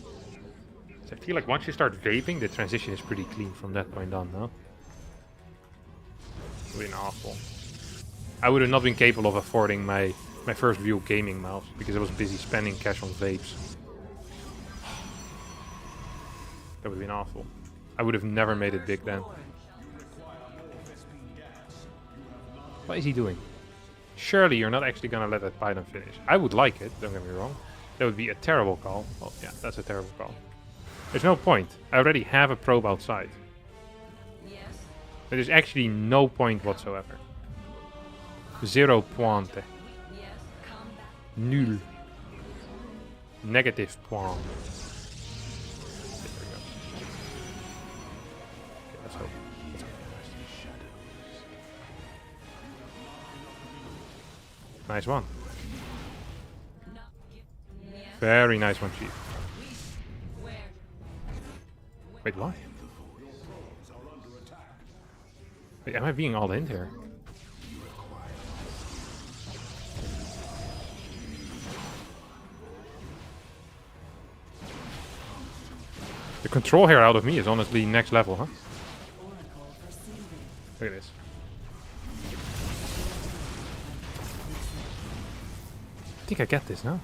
So I feel like once you start vaping, the transition is pretty clean from that point on, no? It would have been awful. I would have not been capable of affording my first real gaming mouse because I was busy spending cash on vapes. That would have been awful. I would have never made it big then. What is he doing? Surely you're not actually gonna let that Python finish. I would like it, don't get me wrong. That would be a terrible call. Well, yeah, that's a terrible call. There's no point. I already have a probe outside. Yes. There's actually no point whatsoever. 0 pointe. Yes. Come back. Nul. Negative point. There we go. Okay, let's hope. Let's hope. Nice one. No. Yes. Very nice one, Chief. Where? Wait, what? Wait, am I being all in here? The control here out of me is honestly next level, huh? Look at this. I think I get this now.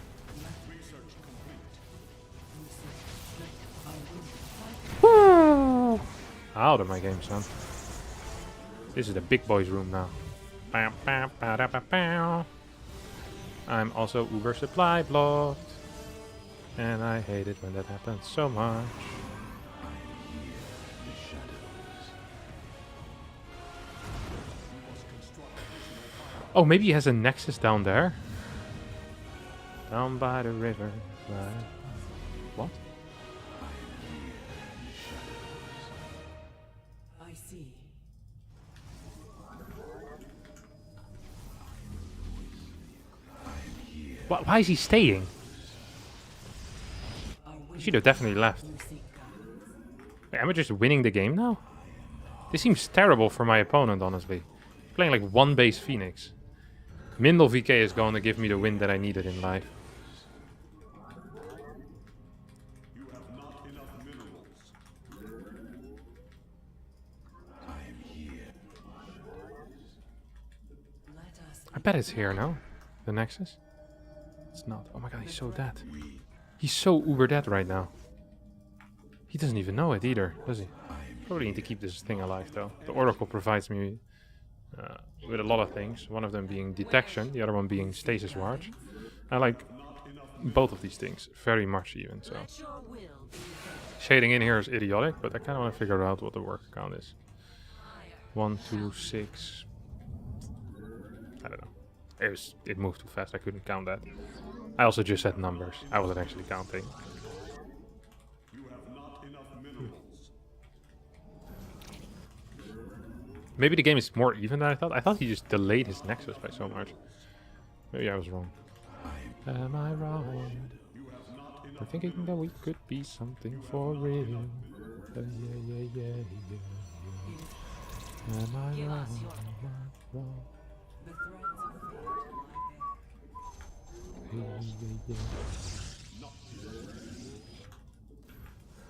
Woo! Out of my game, son. This is the big boys room now. Bam, bam, ba, ba, ba. I'm also Uber supply blocked. And I hate it when that happens so much. Oh, maybe he has a nexus down there. Down by the river. What? I see. Why is he staying? He should have definitely left. Wait, am I just winning the game now? This seems terrible for my opponent, honestly. Playing like one base Phoenix. Mindel VK is going to give me the win that I needed in life. I bet it's here now. The Nexus. It's not. Oh my god, he's so dead. He's so uber dead right now. He doesn't even know it either, does he? Probably need to keep this thing alive though. The Oracle provides me with a lot of things. One of them being detection, the other one being stasis ward. I like both of these things very much even, so. Shading in here is idiotic, but I kind of want to figure out what the work count is. 1, 2, 6. I don't know. It moved too fast, I couldn't count that. I also just said numbers. I wasn't actually counting. Maybe the game is more even than I thought. I thought he just delayed his nexus by so much. Maybe I was wrong. Am I wrong? We're thinking that we could be something for real. Yeah, yeah, yeah, yeah, yeah. Am I Give wrong? us your- Am I wrong? The threads of fate lie bare. Yeah, yeah, yeah.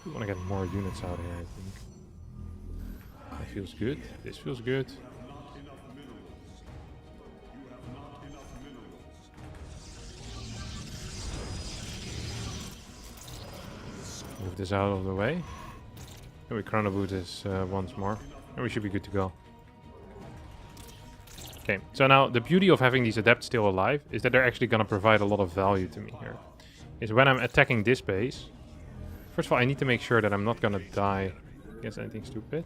We want to get more units out here, I think. That feels good. This feels good. Move this out of the way. And we chronoboot this once more. And we should be good to go. Okay, so now the beauty of having these adepts still alive is that they're actually going to provide a lot of value to me here. Is when I'm attacking this base. First of all, I need to make sure that I'm not going to die against anything stupid.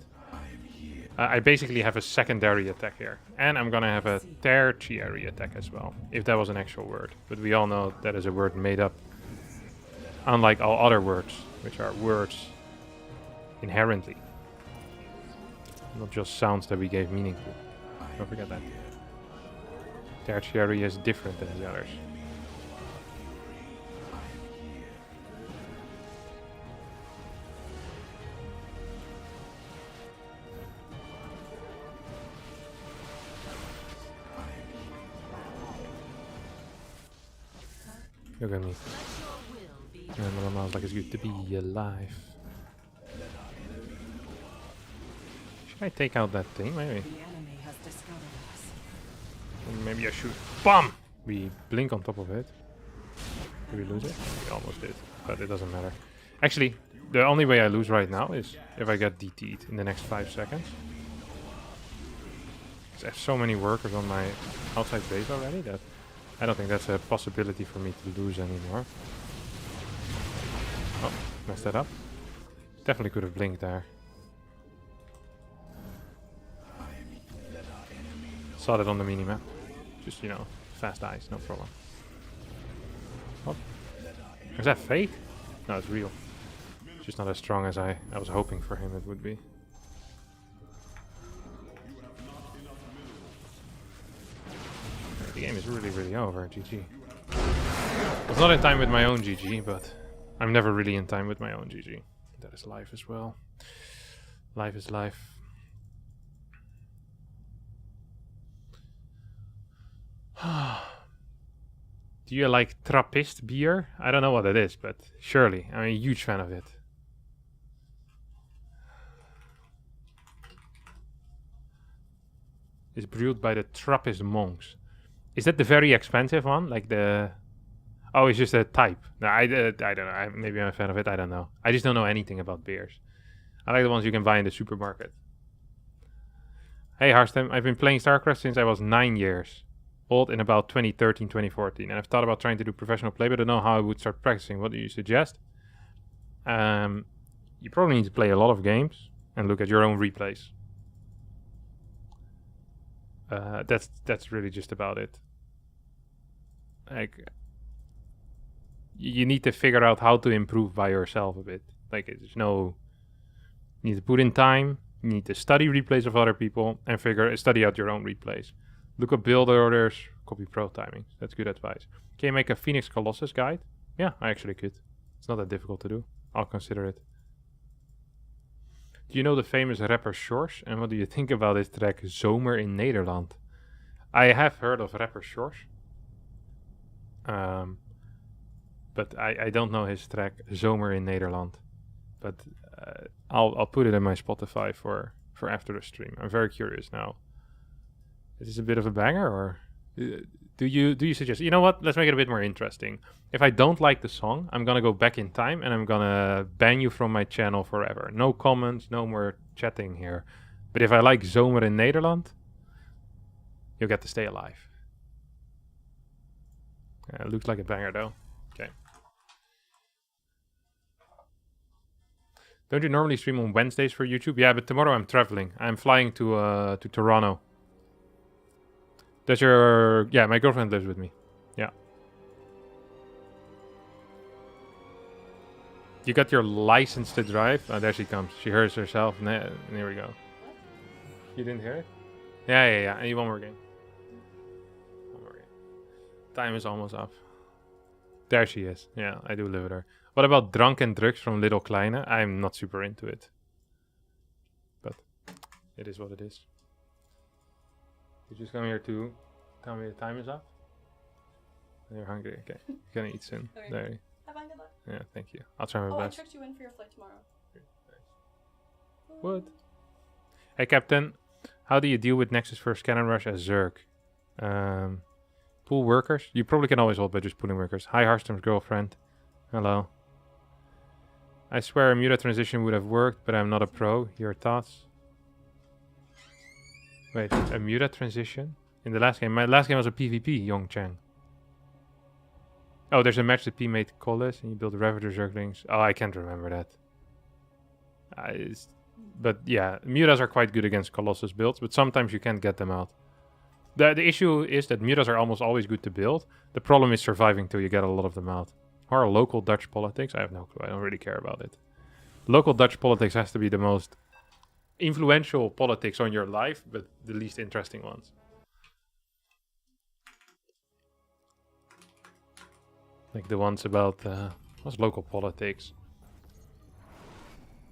I basically have a secondary attack here. And I'm going to have a tertiary attack as well. If that was an actual word. But we all know that is a word made up. Unlike all other words, which are words inherently. Not just sounds that we gave meaning to. Don't forget that. Tertiary is different than the others. Look at me. And my mom's like, it's good to be alive. Should I take out that thing? Maybe. The enemy has discovered us. Or maybe I should. BAM! We blink on top of it. Did we lose it? We almost did, but it doesn't matter. Actually, the only way I lose right now is if I get DT'd in the next 5 seconds. Because I have so many workers on my outside base already that I don't think that's a possibility for me to lose anymore. Oh, messed that up. Definitely could have blinked there. Saw that on the minimap. Just, you know, fast eyes, no problem. Oh. Is that fake? No, it's real. It's just not as strong as I was hoping for him it would be. The game is really, really over. GG. I was not in time with my own GG, but I'm never really in time with my own GG. That is life as well. Life is life. Do you like Trappist beer? I don't know what it is, but surely. I'm a huge fan of it. It's brewed by the Trappist monks. Is that the very expensive one? Like the... Oh, it's just a type. No, I don't know. Maybe I'm a fan of it. I don't know. I just don't know anything about beers. I like the ones you can buy in the supermarket. Hey, Harstem. I've been playing StarCraft since I was 9 years old in about 2013, 2014. And I've thought about trying to do professional play, but I don't know how I would start practicing. What do you suggest? You probably need to play a lot of games and look at your own replays. That's really just about it. Like, you need to figure out how to improve by yourself a bit. Like, there's no... You need to put in time, you need to study replays of other people, and study out your own replays. Look up build orders, copy pro timing. That's good advice. Can you make a Phoenix Colossus guide? Yeah, I actually could. It's not that difficult to do. I'll consider it. Do you know the famous rapper Sjors? And what do you think about his track Zomer in Nederland? I have heard of rapper Sjors. But I don't know his track Zomer in Nederland. But I'll put it in my Spotify for after the stream. I'm very curious now. Is this a bit of a banger, or do you suggest? You know what? Let's make it a bit more interesting. If I don't like the song, I'm gonna go back in time and I'm gonna ban you from my channel forever. No comments, no more chatting here. But if I like Zomer in Nederland, you'll get to stay alive. Looks like a banger though. Okay. Don't you normally stream on Wednesdays for YouTube? Yeah, but tomorrow I'm traveling. I'm flying to Toronto. Does your... Yeah, my girlfriend lives with me. Yeah. You got your license to drive? Oh, there she comes. She hears herself. And here we go. You didn't hear it? Yeah. I need one more game. One more game. Time is almost up. There she is. Yeah, I do live with her. What about drunken drugs from Little Kleine? I'm not super into it. But it is what it is. You just come here to tell me the time is up? You're hungry, okay. You're gonna eat soon. Okay. There. Have fun, good luck. Yeah, thank you. I'll try my Oh, I best. checked you in for your flight tomorrow. What? Hey, Captain. How do you deal with Nexus first cannon rush as Zerg? Pool workers? You probably can always hold by just pulling workers. Hi, Harstem's girlfriend. Hello. I swear a Muta transition would have worked, but I'm not a pro. Your thoughts? Wait, a Muta transition? In the last game? My last game was a PvP, Yongchang. Oh, there's a match that P made Colossus and you build Ravager Zerglings. Oh, I can't remember that. But yeah, Mutas are quite good against Colossus builds, but sometimes you can't get them out. The issue is that Mutas are almost always good to build. The problem is surviving till you get a lot of them out. Or local Dutch politics? I have no clue. I don't really care about it. Local Dutch politics has to be the most influential politics on your life, but the least interesting ones. Like the ones about what's local politics?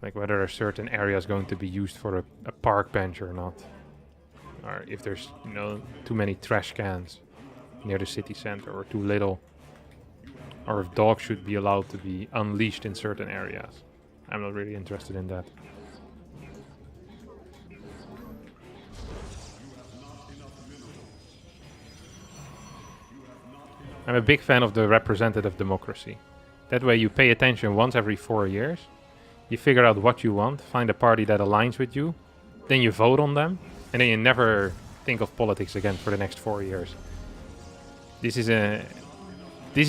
Like whether a certain area is going to be used for a park bench or not. Or if there's, you know, too many trash cans near the city center or too little. Or if dogs should be allowed to be unleashed in certain areas. I'm not really interested in that. I'm a big fan of the representative democracy. That way you pay attention once every 4 years. You figure out what you want, find a party that aligns with you, then you vote on them, and then you never think of politics again for the next 4 years. This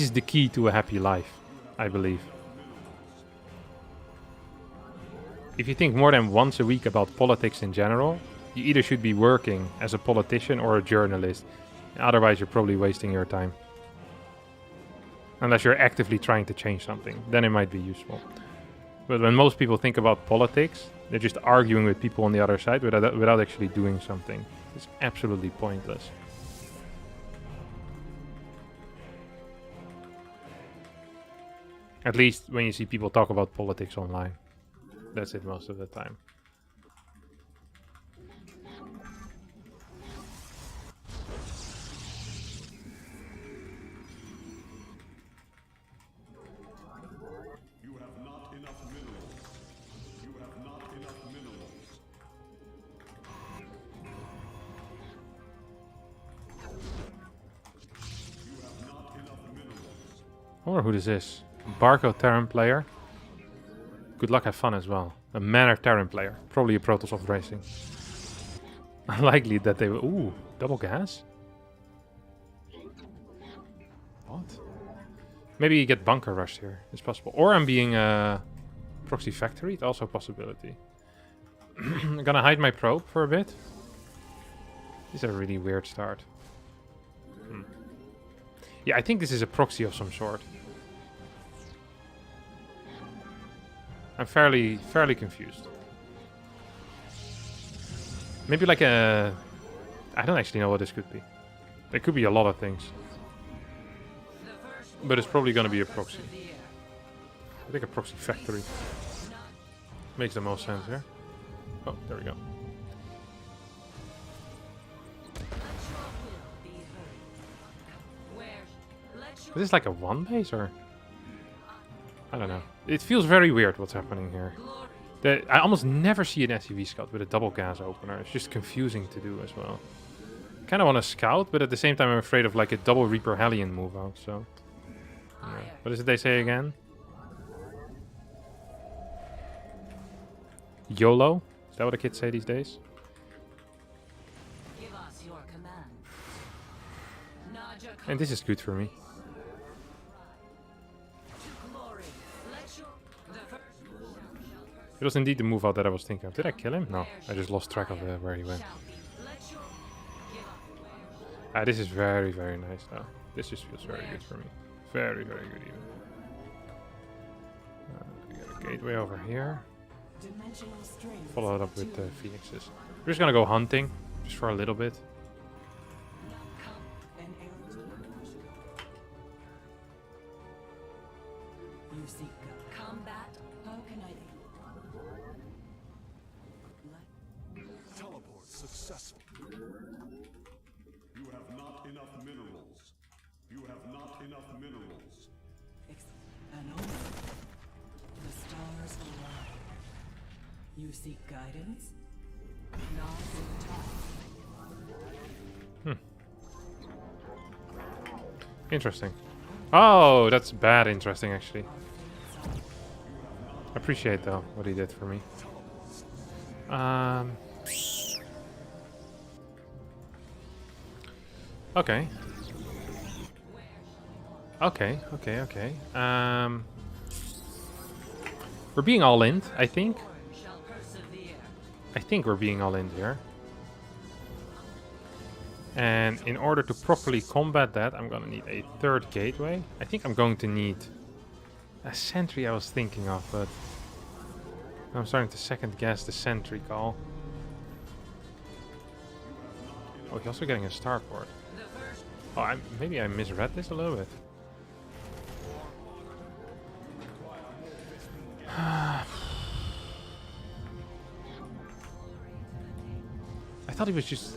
is the key to a happy life, I believe. If you think more than once a week about politics in general, you either should be working as a politician or a journalist. Otherwise, you're probably wasting your time. Unless you're actively trying to change something, then it might be useful. But when most people think about politics, they're just arguing with people on the other side without actually doing something. It's absolutely pointless. At least when you see people talk about politics online. That's it most of the time. I wonder who this is. Barco Terran player. Good luck, have fun as well. A Manor Terran player. Probably a Protoss of Racing. Unlikely that they will... Ooh, double gas? What? Maybe you get bunker rushed here. It's possible. Or I'm being proxy factory. It's also a possibility. I'm gonna hide my probe for a bit. This is a really weird start. Yeah, I think this is a proxy of some sort. I'm fairly confused. Maybe like a... I don't actually know what this could be. There could be a lot of things. But it's probably going to be a proxy. I think a proxy factory. Makes the most sense here. Oh, there we go. Is this like a one base or? I don't know. It feels very weird what's happening here. I almost never see an SUV scout with a double gas opener. It's just confusing to do as well. Kind of want to scout, but at the same time I'm afraid of like a double Reaper Hellion move out, so... Yeah. What is it they say again? YOLO? Is that what the kids say these days? Give us your command. And this is good for me. It was indeed the move out that I was thinking of. Did I kill him? No, I just lost track of where he went. This is very, very nice though. This just feels very good for me. Very, very good even. We got a gateway over here. Follow it up with phoenixes. We're just gonna go hunting, just for a little bit. You seek God. successful. You have not enough minerals. You have not enough minerals. An omen. The stars align. You seek guidance? Not in time. Interesting. Oh, that's bad interesting, actually. I appreciate, though, what he did for me. Okay. Okay. We're being all in, I think. I think we're being all in here. And in order to properly combat that, I'm gonna need a third gateway. I think I'm going to need a sentry I was thinking of, but I'm starting to second guess the sentry call. Oh, he's also getting a starport. Oh, maybe I misread this a little bit. I thought he was just...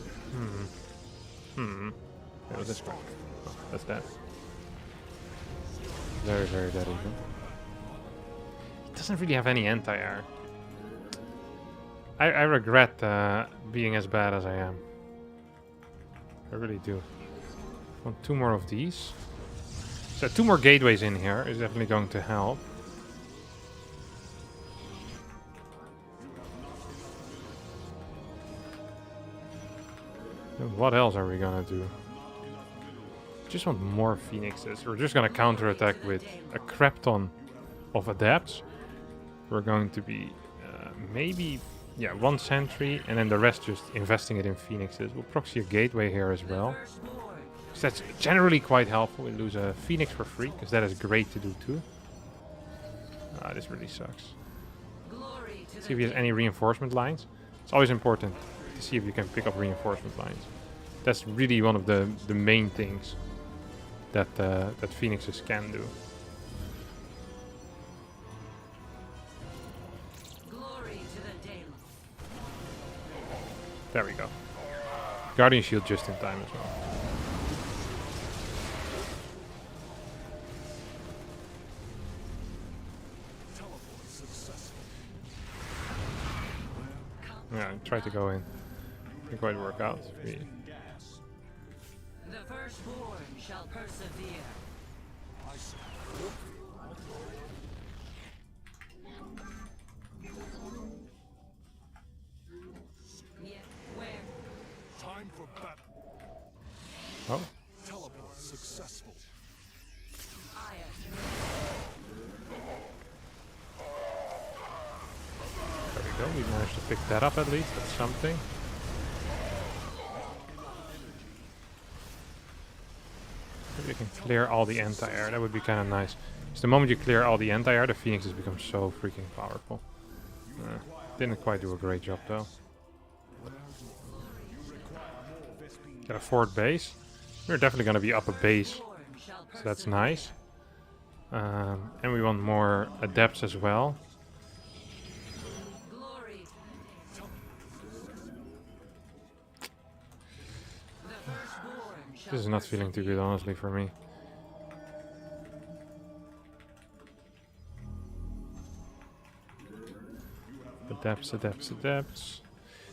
Oh, this one. Oh, that's that. Very, very dead even. He doesn't really have any anti-air. I regret being as bad as I am. I really do. Want 2 more of these. So 2 more gateways in here is definitely going to help. And what else are we gonna do? Just want more phoenixes. We're just gonna counterattack with a crap ton of adepts. We're going to be maybe 1 sentry and then the rest just investing it in phoenixes. We'll proxy a gateway here as well. So that's generally quite helpful. We lose a phoenix for free because that is great to do too. This really sucks. See if he has any reinforcement lines. It's always important to see if you can pick up reinforcement lines. That's really one of the main things that that phoenixes can do. There we go. Guardian shield just in time as well. Yeah, I tried to go in. Didn't quite work out. The firstborn shall persevere. Time for battle. Oh, Teleport successful. there we go. We managed to pick that up at least. That's something. Maybe you can clear all the anti-air. That would be kind of nice. Because the moment you clear all the anti-air, the phoenixes become so freaking powerful. Didn't quite do a great job though. Got a 4th base. We're definitely going to be up a base. So that's nice. And we want more adepts as well. This is not feeling too good, honestly, for me. Adepts, adepts, adepts.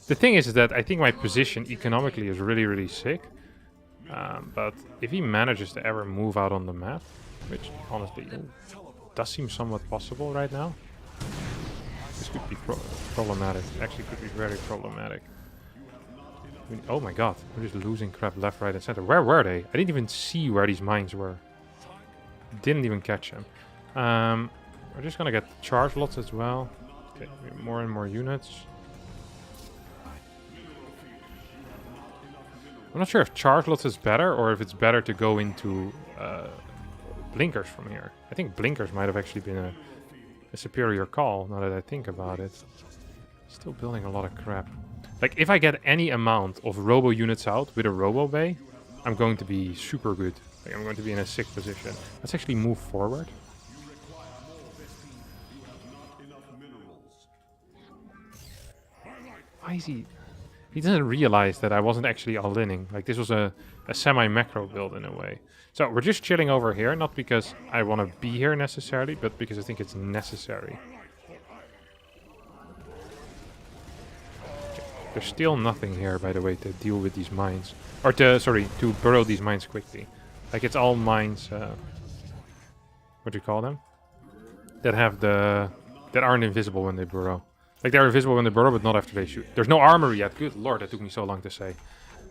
The thing is that I think my position economically is really, really sick. But if he manages to ever move out on the map, which honestly does seem somewhat possible right now, this could be problematic. Actually, could be very problematic. I mean, oh my god, we're just losing crap left, right, and center. Where were they? I didn't even see where these mines were. Didn't even catch them. We're just gonna get charge lots as well. Okay, more and more units. I'm not sure if charge lots is better or if it's better to go into blinkers from here. I think blinkers might have actually been a superior call, now that I think about it. Still building a lot of crap. Like, if I get any amount of robo units out with a robo bay, I'm going to be super good. Like, I'm going to be in a sick position. Let's actually move forward. Why is he... He doesn't realize that I wasn't actually all-inning. Like, this was a semi-macro build in a way. So, we're just chilling over here, not because I want to be here necessarily, but because I think it's necessary. Okay. There's still nothing here, by the way, to deal with these mines. Or to burrow these mines quickly. Like, it's all mines, what do you call them? That aren't invisible when they burrow. Like, they're invisible when they burrow, but not after they shoot. There's no armory yet. Good lord, that took me so long to say.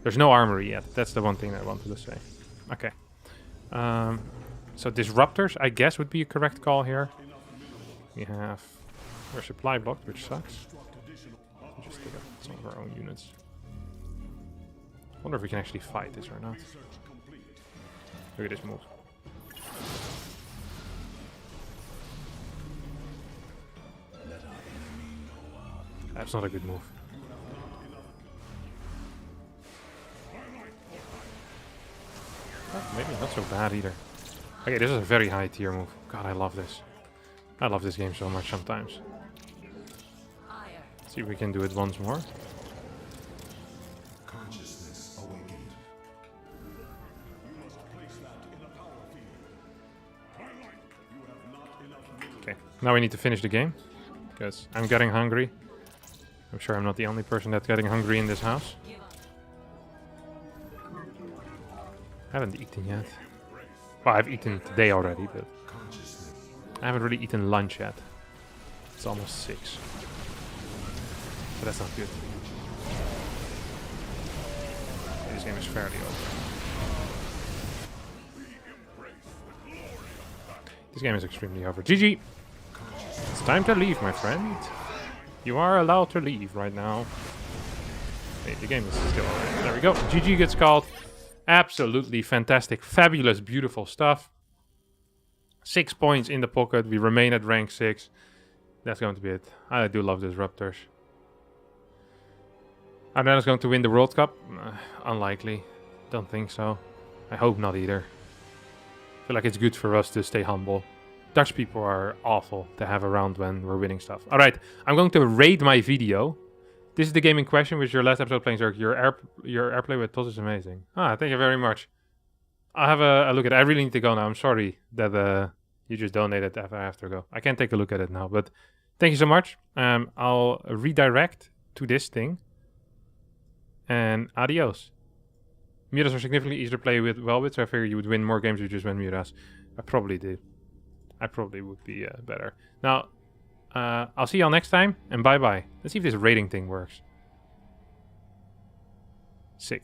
There's no armory yet. That's the one thing I wanted to say. Okay. So disruptors, I guess, would be a correct call here. We have our supply blocked, which sucks. We'll just take out some of our own units. I wonder if we can actually fight this or not. Look at this move. That's not a good move. Maybe not so bad either. Okay, this is a very high tier move. God, I love this. I love this game so much sometimes. Let's see if we can do it once more. Consciousness awakened. You must place that in a power field. You have not enough minerals. Okay, now we need to finish the game. Because I'm getting hungry. I'm sure I'm not the only person that's getting hungry in this house. I haven't eaten yet. Well, I've eaten today already, but I haven't really eaten lunch yet. It's almost 6. But that's not good. This game is fairly over. This game is extremely over. GG! It's time to leave, my friend. You are allowed to leave right now. Hey, the game is still alright. There we go. GG gets called. Absolutely fantastic, fabulous, beautiful stuff. 6 points in the pocket. We remain at rank 6. That's going to be it. I do love Disruptors. Are Netherlands going to win the World Cup? Unlikely. Don't think so. I hope not either. I feel like it's good for us to stay humble. Dutch people are awful to have around when we're winning stuff. Alright, I'm going to rate my video. This is the game in question, which your last episode playing Zerg. Your airplay with Protoss is amazing. Ah, thank you very much. I'll have a look at it. I really need to go now. I'm sorry that you just donated if I have to go. I can't take a look at it now, but thank you so much. I'll redirect to this thing. And adios. Mutas are significantly easier to play with so I figure you would win more games if you just win Mutas. I probably did. I probably would be better. Now, I'll see y'all next time, and bye-bye. Let's see if this rating thing works. Sick.